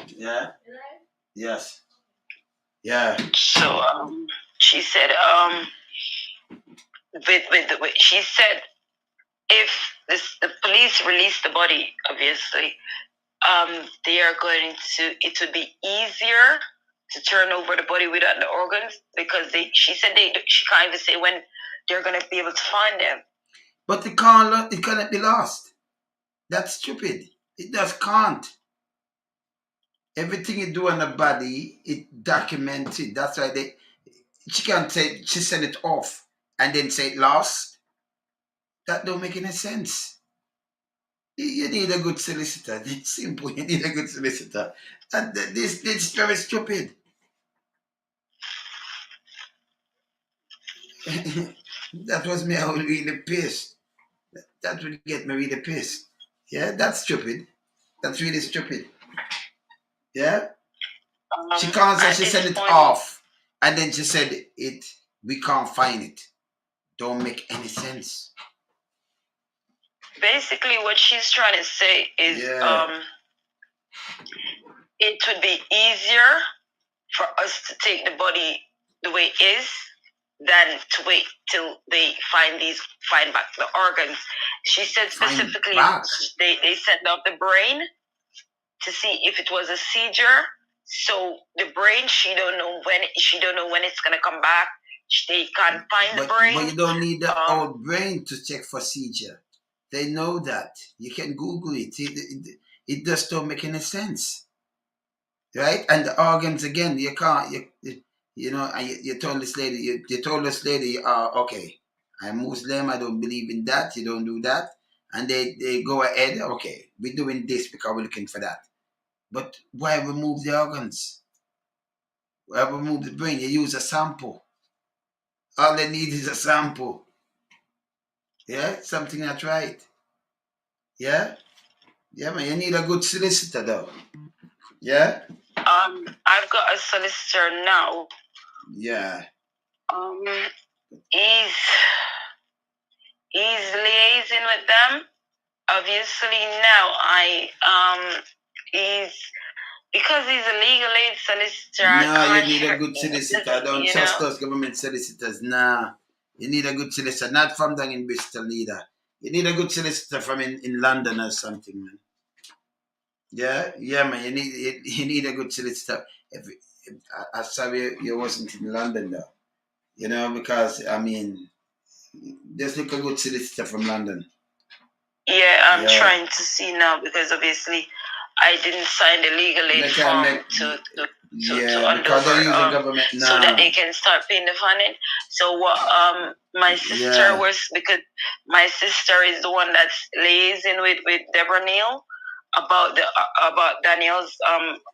Yeah? Yes. Yeah. So, she said, she said, if the police release the body, obviously, they are going to, it would be easier to turn over the body without the organs because she said she can't even say when they're going to be able to find them. But it cannot be lost. That's stupid. It just can't. Everything you do on the body, it documented. That's why she can't say, she sent it off and then say it lost. That don't make any sense. You need a good solicitor. It's simple. You need a good solicitor. And this is very stupid. That was me. I was really pissed. That would get me really pissed. Yeah, that's stupid. That's really stupid. Yeah? She can't say she sent it off. And then she said we can't find it. Don't make any sense. Basically, what she's trying to say is it would be easier for us to take the body the way it is than to wait till they find back the organs. She said specifically they sent out the brain to see if it was a seizure. So the brain, she don't know when it's gonna come back. They can't find the But brain. you don't need the old brain to check for seizure. They know that. You can Google it. It just don't make any sense, right? And the organs again, you can't. You know. And you told this lady. You told this lady, okay, I'm Muslim. I don't believe in that. You don't do that. And they go ahead. Okay, we're doing this because we're looking for that. But why remove the organs? Why remove the brain? You use a sample. All they need is a sample. Yeah, something that's right. Yeah, yeah, man. You need a good solicitor, though. Yeah. I've got a solicitor now. Yeah. He's liaising with them. Obviously now he's because he's a legal aid solicitor. No, you need a good solicitor. Don't trust those government solicitors. Nah. You need a good solicitor, not from down in Bristol either. You need a good solicitor from in London or something, man. Yeah, yeah, man. You need a good solicitor. I'm sorry you wasn't in London though. You know, because I mean, just look a good solicitor from London. Yeah, I'm trying to see now because obviously I didn't sign the legal aid form to undergo so that they can start paying the funding. So what my sister was, because my sister is the one that's liaising with Deborah Neal about Daniel's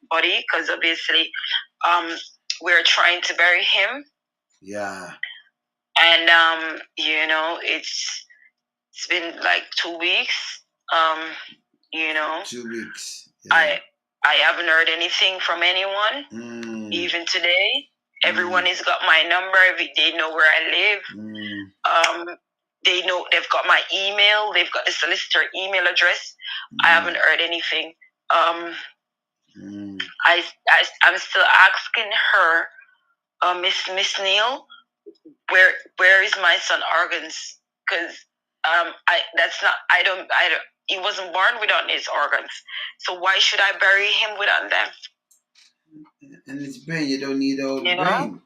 body, because obviously we're trying to bury him. Yeah. And you know, it's been like 2 weeks. You know, 2 weeks. Yeah. I haven't heard anything from anyone. Even today, everyone has got my number. They know where I live. They know, they've got my email. They've got the solicitor email address. I haven't heard anything. I'm still asking her, Miss Neal, where is my son organs? Because he wasn't born without his organs. So why should I bury him without them? And his brain, you don't need an old brain.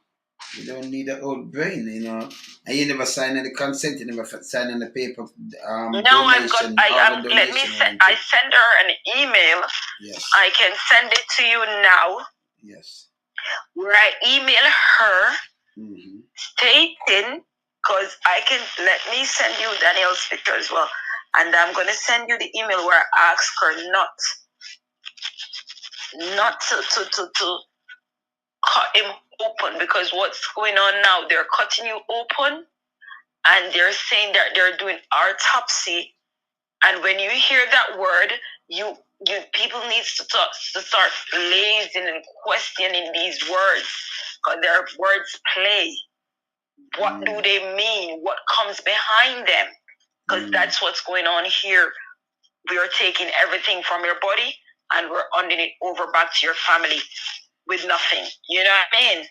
You don't need an old brain, you know. And you never sign any consent. You never sign any paper. No, donation, I send her an email. Yes. I can send it to you now. Yes. Where I email her stating, because let me send you Daniel's picture as well. And I'm going to send you the email where I ask her not to cut him open, because what's going on now, they're cutting you open and they're saying that they're doing autopsy. And when you hear that word, you people need to start lazing and questioning these words, because their words play. What do they mean? What comes behind them? Because that's what's going on here. We are taking everything from your body and we're handing it over back to your family with nothing. You know what I mean?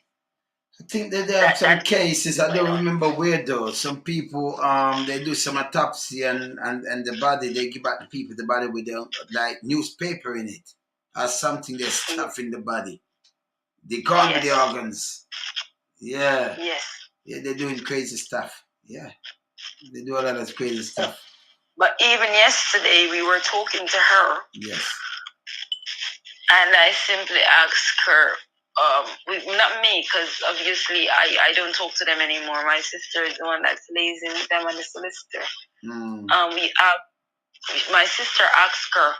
I think that there are some cases, I don't remember where though. Some people, they do some autopsy and the body, they give back the people the body with like newspaper in it or something they stuff in the body. They can't with the organs. Yeah. Yes. Yeah, they're doing crazy stuff. Yeah. They do a lot of crazy stuff. But even yesterday, we were talking to her. Yes. And I simply asked her, not me, because obviously I don't talk to them anymore. My sister is the one that's liaising with them and the solicitor. My sister asked her,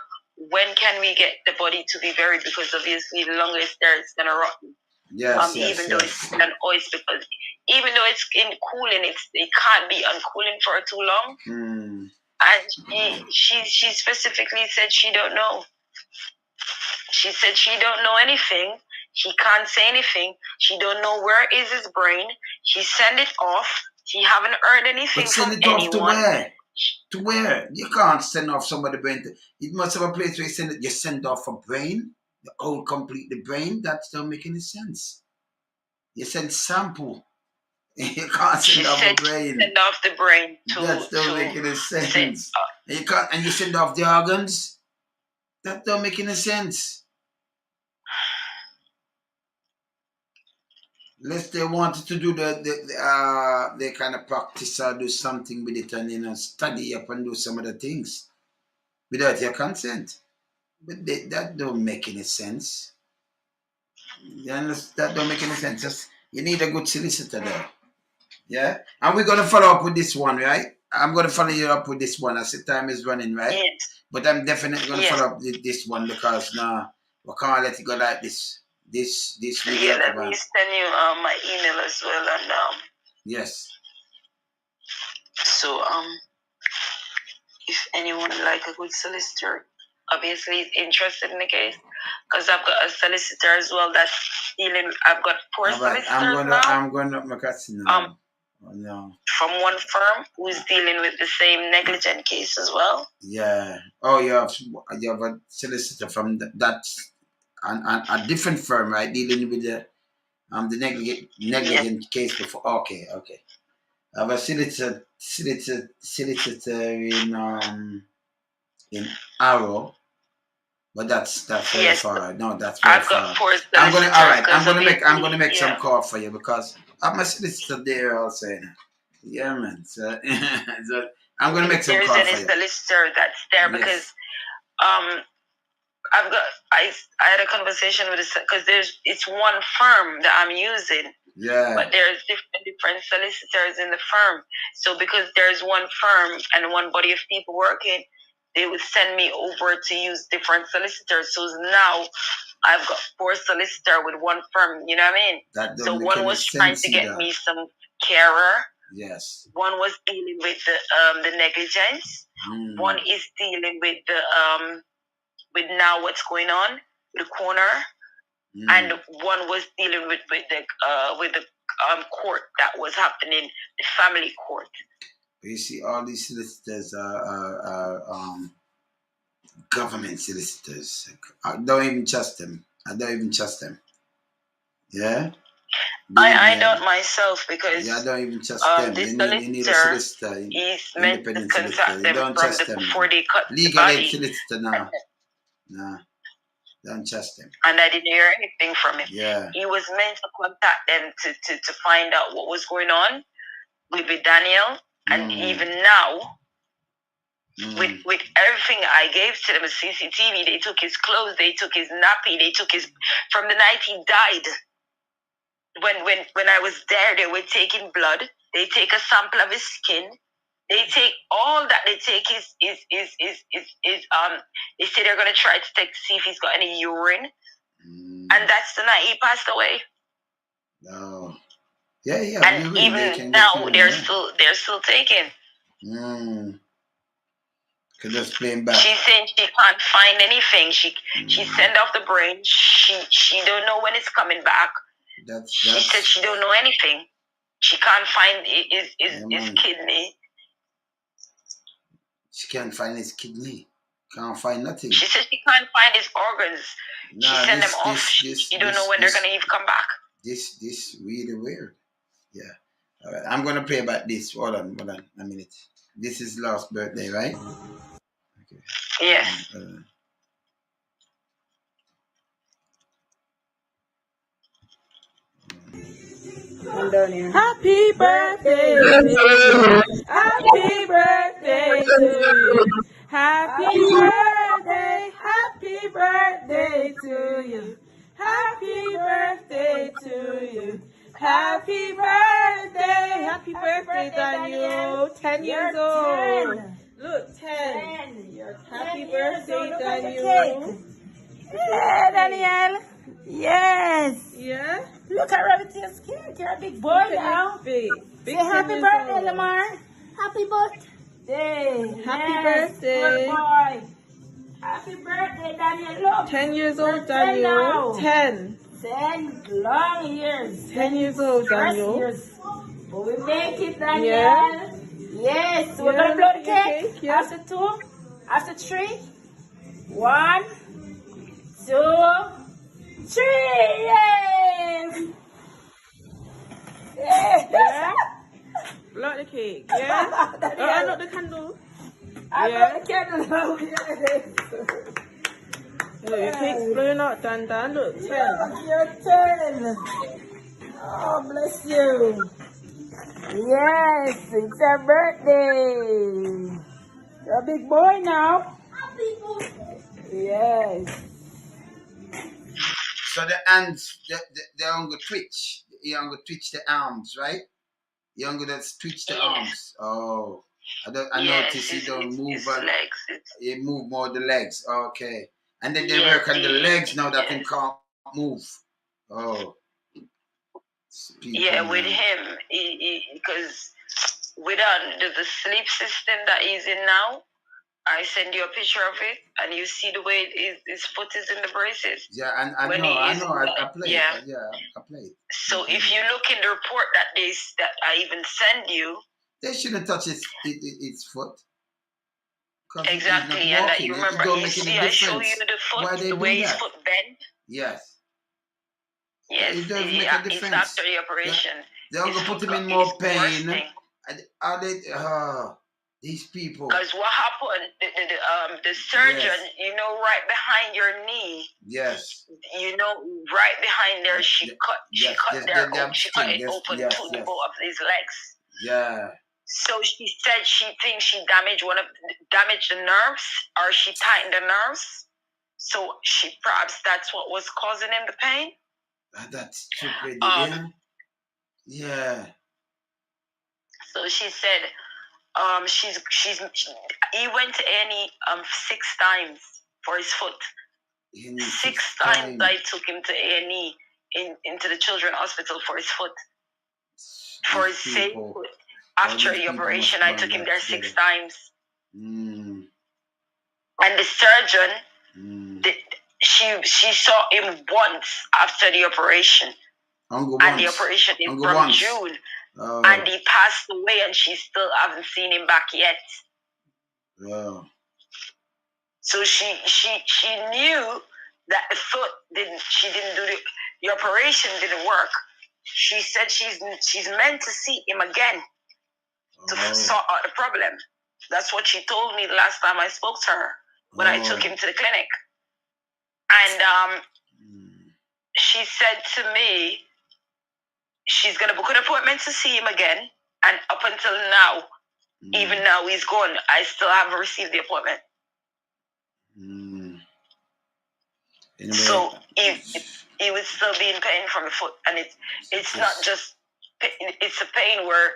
when can we get the body to be buried? Because obviously the longer it's there, it's gonna rot. Yes, even though it's an oyster, because even though it's in cooling, it can't be uncooling for too long. And she specifically said she don't know. She said she don't know anything. She can't say anything. She don't know where is his brain. She send it off. She haven't heard anything from anyone. Off to where? To where? You can't send off somebody's brain. It must have a place where you send off a brain, the whole complete the brain. That don't make any sense. You send sample. You can't send off a brain. Send off the brain. That don't make any sense. And you send off the organs. That don't make any sense. Unless they wanted to do they kind of practice or do something with it and study up and do some other things without your consent. But that don't make any sense. That don't make any sense. You need a good solicitor there. Yeah? And we're gonna follow up with this one, right? I'm gonna follow you up with this one as the time is running, right? Yes. But I'm definitely gonna follow up with this one because we can't let it go like this. This really let me send you my email as well and yes. So if anyone like a good solicitor obviously is interested in the case, because I've got a solicitor as well that's dealing. I've got 4 solicitors now. I'm gonna make a now. No. From one firm who is dealing with the same negligent case as well. Yeah. Oh, you have a solicitor from that a different firm, right? Dealing with the negligent case before. Okay. I have a solicitor in Arrow, but that's very far. No, that's very far. I'm gonna make some call for you because I'm a solicitor there also. Yeah, man. So, I'm gonna make some call for you. There's any solicitor that's there because I had a conversation with because it's one firm that I'm using. Yeah. But there's different solicitors in the firm. So because there's one firm and one body of people working, they would send me over to use different solicitors. So now I've got 4 solicitors with one firm. You know what I mean? So one was trying to get me some carer. Yes. One was dealing with the negligence. One is dealing with the with now what's going on with the corner. And one was dealing with the court that was happening, the family court. You see, all these solicitors are government solicitors. I don't even trust them. Yeah. I don't myself because I don't even trust them. This you need a solicitor. Is meant to contact them before they cut legal the aid body. Solicitor now. Nah. Don't trust him. And I didn't hear anything from him. Yeah. He was meant to contact them to find out what was going on with Daniel. And even now, with everything I gave to them, CCTV, they took his clothes, they took his nappy, they took his from the night he died. When I was there, they were taking blood. They take a sample of his skin. They take all that. They take his they say they're gonna try to see if he's got any urine. And that's the night he passed away. No. Yeah. And even now they're still taking. Could just playing back. She's saying she can't find anything. She sent off the brain. She don't know when it's coming back. She said she don't know anything. She can't find his kidney. She can't find his kidney. Can't find nothing. She said she can't find his organs. She sent them off. She don't know when they're gonna even come back. This really weird. Yeah. All right. I'm gonna play back this. Hold on a minute. This is last birthday, right? Okay. Yes. Happy birthday to you. Happy birthday to you. Happy birthday to you. Happy birthday to you. Happy birthday, Daniel. 10 years old. Look, 10. Happy birthday, Daniel. Yeah, Daniel. Yes. Yeah? Look at Rabbit to your skin. You're a big boy now. Big Say happy birthday, Lamar. Happy birthday. Happy birthday. Good boy. Happy birthday, Daniel. Look. 10 years old, Daniel. 10. 10 long years. 10 years old, Daniel. Years. But we make it, Daniel. Yeah. Yes. We're going to blow the cake. Yeah. After 2. After 3. 1, 2, 3. Yes. Yeah? Blow the cake. Yeah? I got the candle. I got the candle now. Yes. Look, your cake's blowing out, Dan. Look, 10. Your turn. Oh, bless you. Yes, it's her birthday. You're a big boy now. Yes. So the hands, they're on the twitch. You're on the twitch the arms, right? You're on the twitch the Yes. arms. Oh, I Yes, notice you don't move. it's legs. You move more the legs. Okay, and then they Yes, work on the legs now that yes. him can't move. Oh, people, Yeah, with man. him, because without the sleep system that he's in now, I send you a picture of it, and you see the way his foot is in the braces. Yeah, and I When know, he I is know, I played. yeah. I played. So if you look in the report that I even send you, They shouldn't touch its foot. Because he's not exactly, and that walking. you It remember, don't you make any see, I show you difference. the foot, Why they the do way his that? foot bent. Yes. Yes, It does make a it's difference. after the operation. They're His going to put foot him in is more pain. bursting. And are they, these people. Because what happened, the surgeon, Yes. you know, right behind your knee, Yes. you know, right behind there, she cut it open Yes, to the yes. both of his legs. Yeah. So she said she thinks she damaged damaged the nerves, or she tightened the nerves. So she perhaps that's what was causing him the pain. That's stupid. Yeah. Yeah. So she said, he went to any 6 times for his foot. Six times I took him to A&E into the children's hospital for his foot. For his same foot. After the operation, I took him there 6 times. Mm. And the surgeon, she saw him once after the operation. The operation is from June. Oh. And he passed away, and she still haven't seen him back yet. Oh. So she knew that the foot didn't do the operation didn't work. She said she's meant to see him again to sort out the problem. That's what she told me the last time I spoke to her when I took him to the clinic. And she said to me she's gonna book an appointment to see him again. And up until now, even now he's gone, I still haven't received the appointment. Anyway, so he would still be in pain from the foot, and it's not just it's a pain where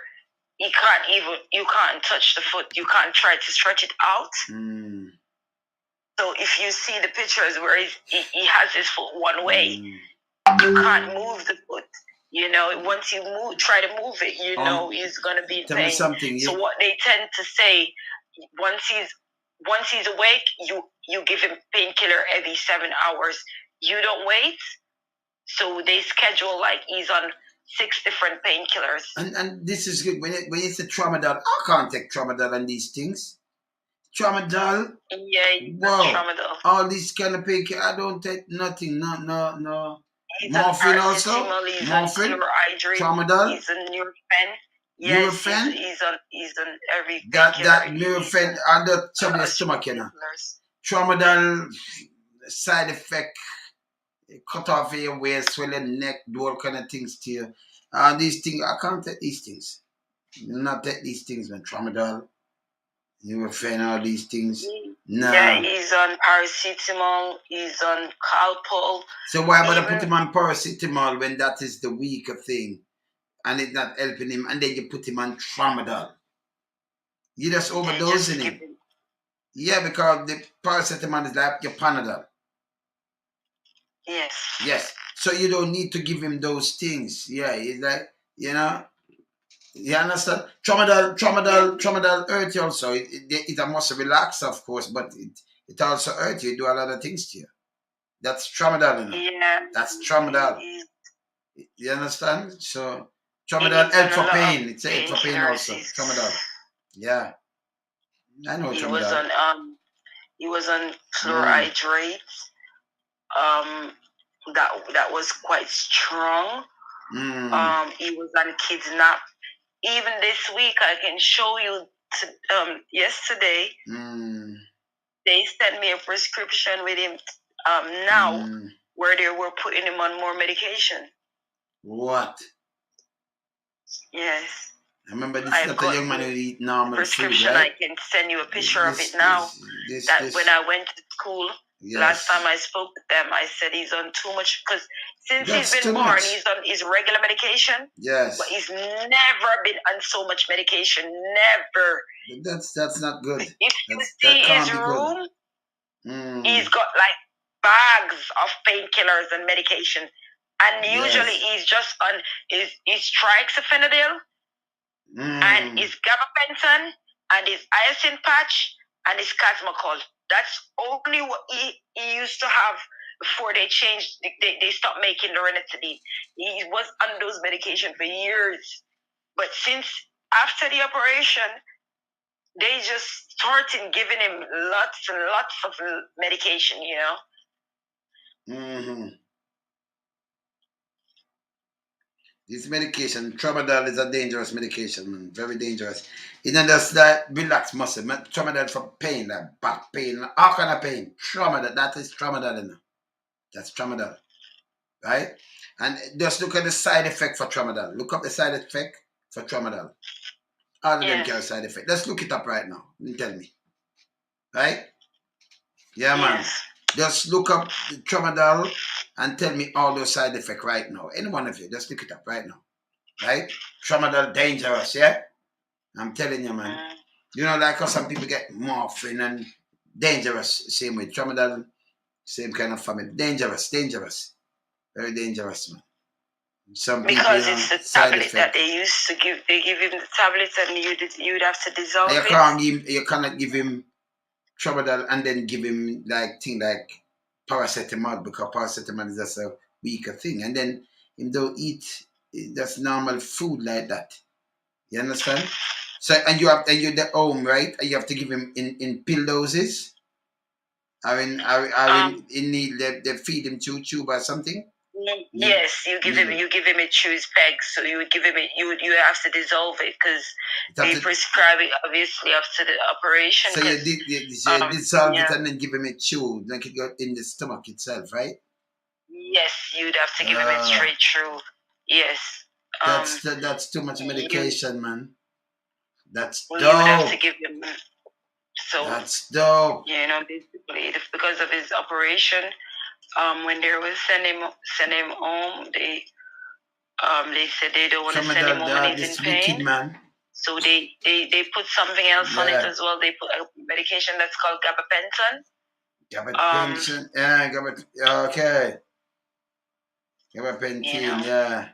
you can't touch the foot, you can't try to stretch it out. So if you see the pictures where he has his foot one way, you can't move the foot. You know, once you try to move it, you know he's gonna be in pain. So what they tend to say, once he's awake, you give him painkiller every 7 hours. You don't wait. So they schedule like he's on 6 different painkillers. And this is good. When it's a tramadol, I can't take tramadol and these things. Tramadol? Yeah, wow. Tramadol. All these kind of painkillers, I don't take nothing. No. Morphine also? Morphine? Tramadol? He's on Nurofen. Yes, Nurofen? He's on every that painkiller. Nurofen under your stomach, you know. Tramadol side effect, cut off your waist, swell your neck, do all kind of things to you. These things, I can't take these things. Not take these things, man. Tramadol, Nurofen, all these things. No. Yeah, he's on paracetamol, he's on Calpol. So why would I put him on paracetamol when that is the weaker thing and it's not helping him, and then you put him on tramadol? You just overdosing him. Yeah, because the paracetamol is like your Panadol. Yes. Yes. So you don't need to give him those things. Yeah, it's like, you know, you understand? Tramadol hurt you also. It must relax, of course, but it also hurt you. It do a lot of things to you. That's tramadol, you know? Yeah. That's tramadol. You understand? So tramadol helps for pain. It's help for pain also. Tramadol. Yeah. I know tramadol. He was on fluoride. That was quite strong. He was on Kidnap. Even this week, I can show you. Yesterday, they sent me a prescription with him. Now, where they were putting him on more medication. What? Yes. I remember this I've not a got young man who eat normal food, prescription. right? I can send you a picture of it now. That when I went to school last time I spoke with them, I said he's on too much because since That's he's been too born, much. he's on his regular medication. Yes. But he's never been on so much medication. Never. That's not good. If you That see can't his be room, good. he's got like bags of painkillers and medication. And usually he's just on his trixafenadil and his gabapentin and his iocin patch and his casmacol. That's only what he used to have before they changed. They stopped making the ranitidine. He was on those medication for years. But since after the operation, they just started giving him lots and lots of medication, you know? This medication, tramadol, is a dangerous medication, man. Very dangerous. It not just that relax muscle. Tramadol for pain, like back pain, all kind of pain. Tramadol, that is tramadol, you know. That's tramadol, right? And just look at the side effect for tramadol. Look up the side effect for tramadol. All of them carry side effect. Let's look it up right now. You tell me, right? Yeah, man. Yes. Just look up the tramadol and tell me all those side effects right now. Any one of you, just look it up right now. Right? Tramadol dangerous, yeah? I'm telling you, man. You know, like how some people get morphine and dangerous. Same way. Tramadol, same kind of family. Dangerous. Very dangerous, man. Some people, because it's the tablet that they used to give. They give him the tablets and you'd have to dissolve it. You cannot give him tramadol and then give him like paracetamol, because paracetamol is just a weaker thing. And then him don't eat just normal food like that. You understand? So and you're at home, right? And you have to give him in pill doses. They feed him through tube or something. Yes, you give him a chews peg, so you would give him it. You have to dissolve it because they prescribe it obviously after the operation. So you dissolve it and then give him a chew, like it got in the stomach itself, right? Yes, you'd have to give him it straight through. Yes. That's too much medication, man. That's dope. You would have to give him. So that's dope. You know, basically, because of his operation. When they will send him home, they said they don't want to send him home when he's in pain. Man. So they put something else on it as well. They put a medication that's called gabapentin. Okay. Gabapentin, yeah.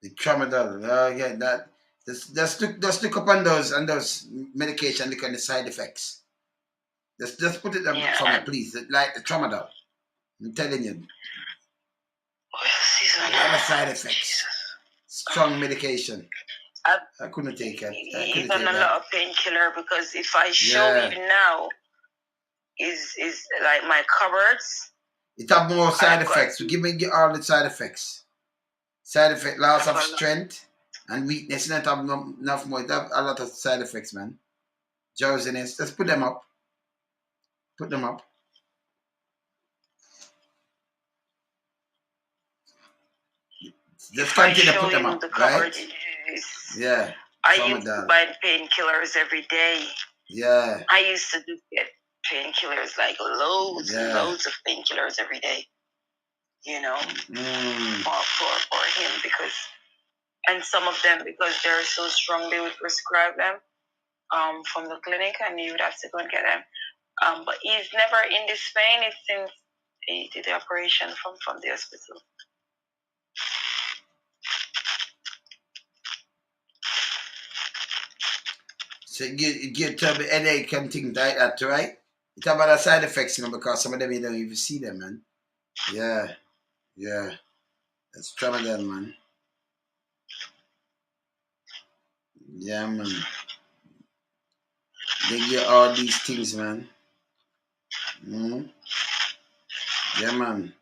The tramadol, yeah. That just look up on those medication. Look on the side effects. Just put it up for me, please. Like the tramadol. I'm telling you. A lot of side effects. Strong medication. I couldn't take it. He's on a lot of painkiller because if I show you now, is like my cupboards. It have more side effects. So give me all the side effects. Side effect, loss of strength and weakness. Not have enough more. It have a lot of side effects, man. Drowsiness. Let's put them up. Put them up. Just continue to put them up, right? Yeah. I used to buy painkillers every day. Yeah. I used to get painkillers, like loads and loads of painkillers every day. You know, for him and some of them because they're so strong, they would prescribe them from the clinic, and you would have to go and get them. But he's never in this pain since he did the operation from the hospital. So it gives a headache and things like that, right? It's about the side effects, you know, because some of them you don't even see them, man. Yeah. That's tramadol, man. Yeah, man. They get all these things, man. Yeah, man.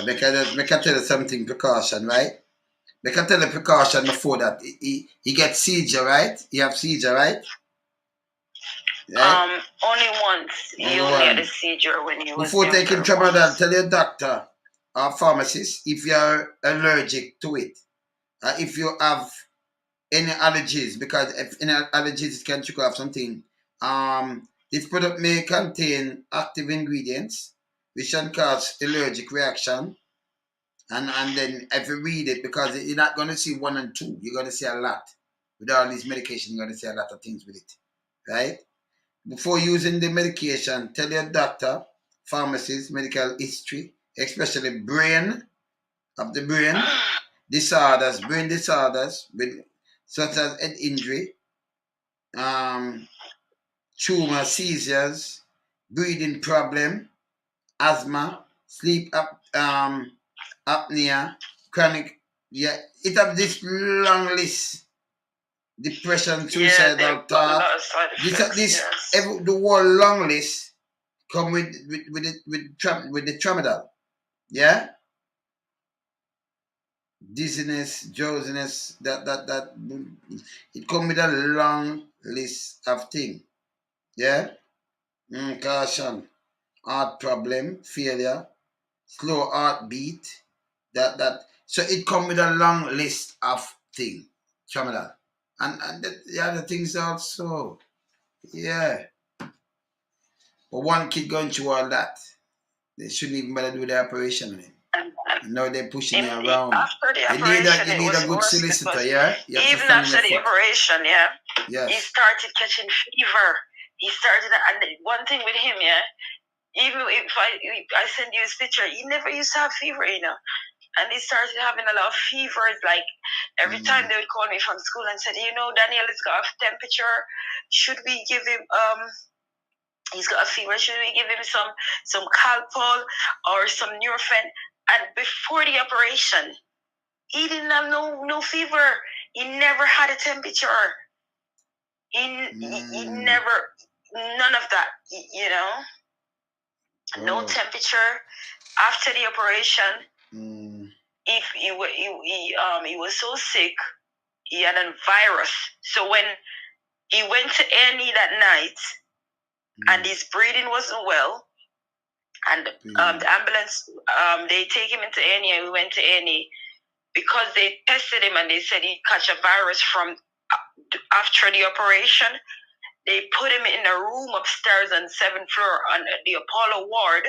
Make I tell you something, precaution, right? Make I tell you precaution before that. He gets seizure, right? He have seizure, right? Only once. You only had a seizure when you was before taking tramadol, tell your doctor pharmacist if you are allergic to it. If you have any allergies, because if any allergies it can trigger off something. This product may contain active ingredients which can cause allergic reaction. And then if you read it, because you're not going to see one and two, you're going to see a lot. With all these medication, you're going to see a lot of things with it, right? Before using the medication, tell your doctor, pharmacist, medical history, especially brain disorders, brain disorders, with such as head injury, tumor, seizures, breathing problem, asthma, sleep apnea, chronic. Yeah, it have this long list. Depression, suicidal thought. The whole long list come with the tramadol. Yeah, dizziness, drowsiness. That it come with a long list of things. Yeah, caution, heart problem, failure, slow heartbeat. That so it come with a long list of things. Tramadol, and the other things also. Yeah, but one kid going through all that. They shouldn't even bother do the operation on him. And now they're pushing you around. After the You need operation, a good worse solicitor, yeah? even after the operation, yeah, yes. He started catching fever. He started, and one thing with him, yeah, even if I send you his picture, he never used to have fever, you know. And he started having a lot of fevers. Like every time they would call me from school and said, you know, Daniel has got a temperature. Should we give him he's got a fever, should we give him some Calpol or some Nurofen? And before the operation, he didn't have no fever. He never had a temperature. He never, none of that, you know. No temperature. After the operation, if he was so sick, he had a virus. So when he went to A&E that night, and his breathing wasn't well, and the ambulance, they take him into A&E, and we went to A&E because they tested him and they said he catch a virus from after the operation. They put him in a room upstairs on 7th floor on the Apollo ward,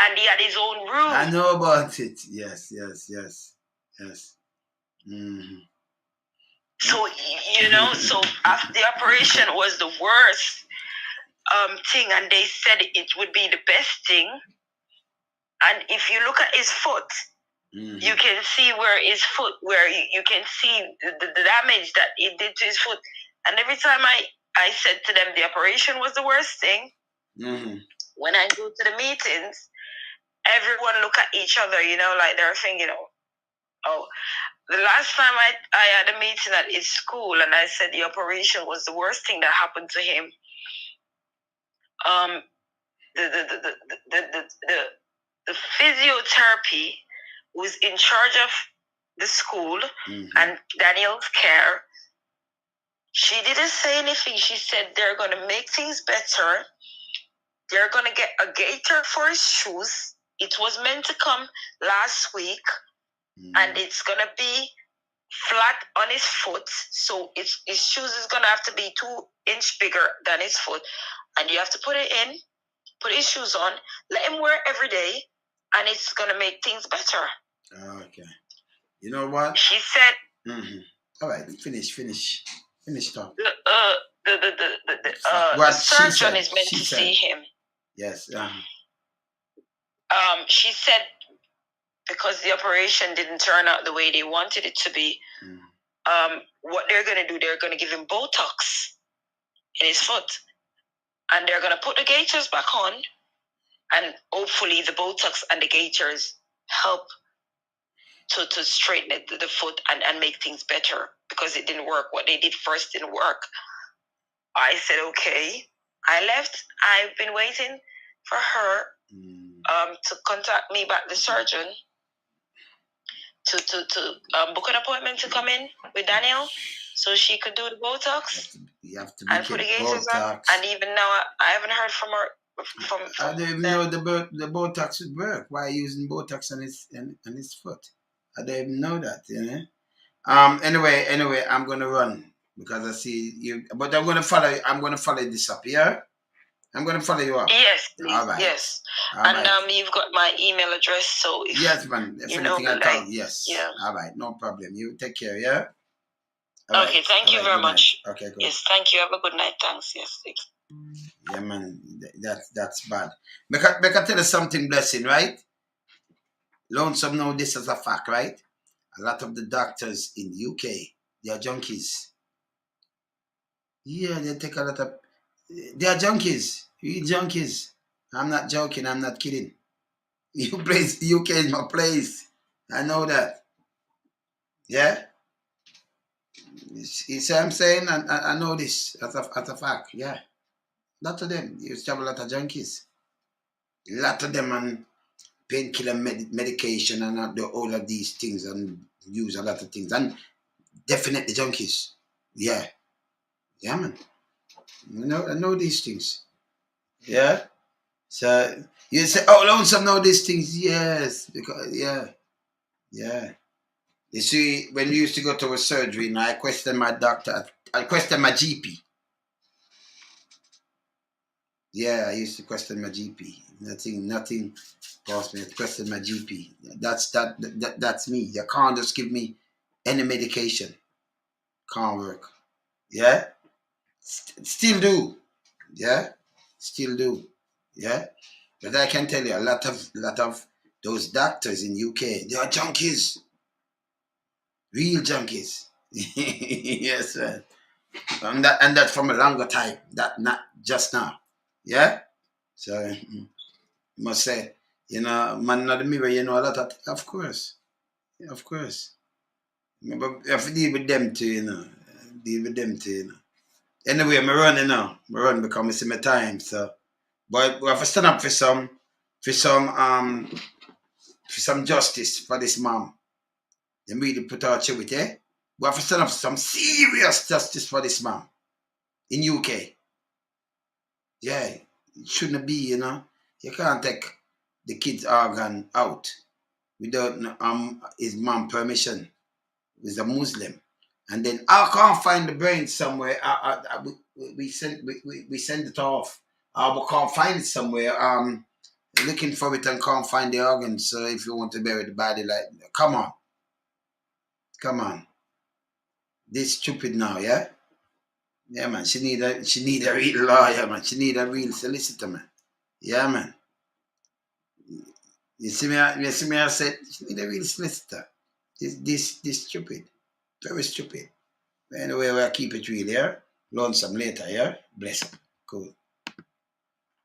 and he had his own room. I know about it. Yes. So, you know, so after the operation was the worst thing, and they said it would be the best thing. And if you look at his foot, you can see where his foot, where you can see the damage that it did to his foot. And every time I said to them the operation was the worst thing, when I go to the meetings, everyone look at each other, you know, like they're thinking, oh, the last time I had a meeting at his school and I said the operation was the worst thing that happened to him. The physiotherapy who's in charge of the school and Daniel's care, she didn't say anything. She said they're going to make things better. They're going to get a gaiter for his shoes. It was meant to come last week, and it's going to be flat on his foot. So his shoes is going to have to be 2 inches bigger than his foot. And you have to put it in, put his shoes on, let him wear it every day, and it's going to make things better. Okay. You know what? She said... All right, finish talk. The surgeon is meant to see him. Yes. She said because the operation didn't turn out the way they wanted it to be, what they're going to do, they're going to give him Botox in his foot. And they're going to put the gaiters back on, and hopefully the Botox and the gaiters help to straighten the foot and make things better, because it didn't work. What they did first didn't work. I said, okay. I left. I've been waiting for her to contact me back, the surgeon, to book an appointment to come in with Daniel so she could do the Botox. You have to and put the gaiters on. And even now, I haven't heard from her I don't even know the Botox would work. Why are you using Botox on his foot? I don't even know that, you know. Anyway, I'm gonna run because I see you. But I'm gonna follow this up. Yeah, I'm gonna follow you up. Yes, please. All right. Yes. All and right. You've got my email address, so if Yes, man. If you anything know, at all, yes. yeah. All right, no problem. You take care. Yeah. All Okay. right. Thank All you right, very good night. much. Okay, good. Yes. Thank you. Have a good night. Thanks. Yes. Thanks. Yeah, man. That's bad. Make I tell you something, blessing, right? Lonesome know this as a fact, right? A lot of the doctors in UK, they are junkies. Yeah, they take a lot of. They are junkies. You junkies. I'm not joking. I'm not kidding. You place UK is my place. I know that. Yeah. You see what I'm saying? I know this as a fact. Yeah. A lot of them. You have a lot of junkies. A lot of them on painkiller medication and all of these things and use a lot of things. And definitely junkies. Yeah. Yeah, man. I know these things. Yeah. So you say, oh, lonesome know these things. Yes. Because yeah. You see, when we used to go to a surgery, I questioned my doctor. I questioned my GP. Yeah, I used to question my GP. Nothing caused me to question my GP. That's me. You can't just give me any medication. Can't work. Yeah? Still do. Yeah? Still do. Yeah? But I can tell you a lot of those doctors in UK, they are junkies. Real junkies. Yes, man. And that from a longer time. That not just now. Yeah? So must say, man not the mirror, a lot of course. Of course. But you have to deal with them too, Deal with them too, Anyway, I'm running now. I run because I see my time. So but we have to stand up for some justice for this mom. They really put our through it, eh? We have to stand up for some serious justice for this mom in UK. Yeah, it shouldn't be, You can't take the kid's organ out without his mom permission. He's a Muslim, and then I can't find the brain somewhere. We send it off. We can't find it somewhere. Looking for it and can't find the organ. So if you want to bury the body, come on, this stupid now, yeah. Yeah, man. She need a real lawyer, man. She need a real solicitor, man. Yeah, man. You see me? I said she need a real solicitor. This stupid, very stupid. Anyway, we'll keep it real, yeah. Learn some later, yeah. Bless. Cool.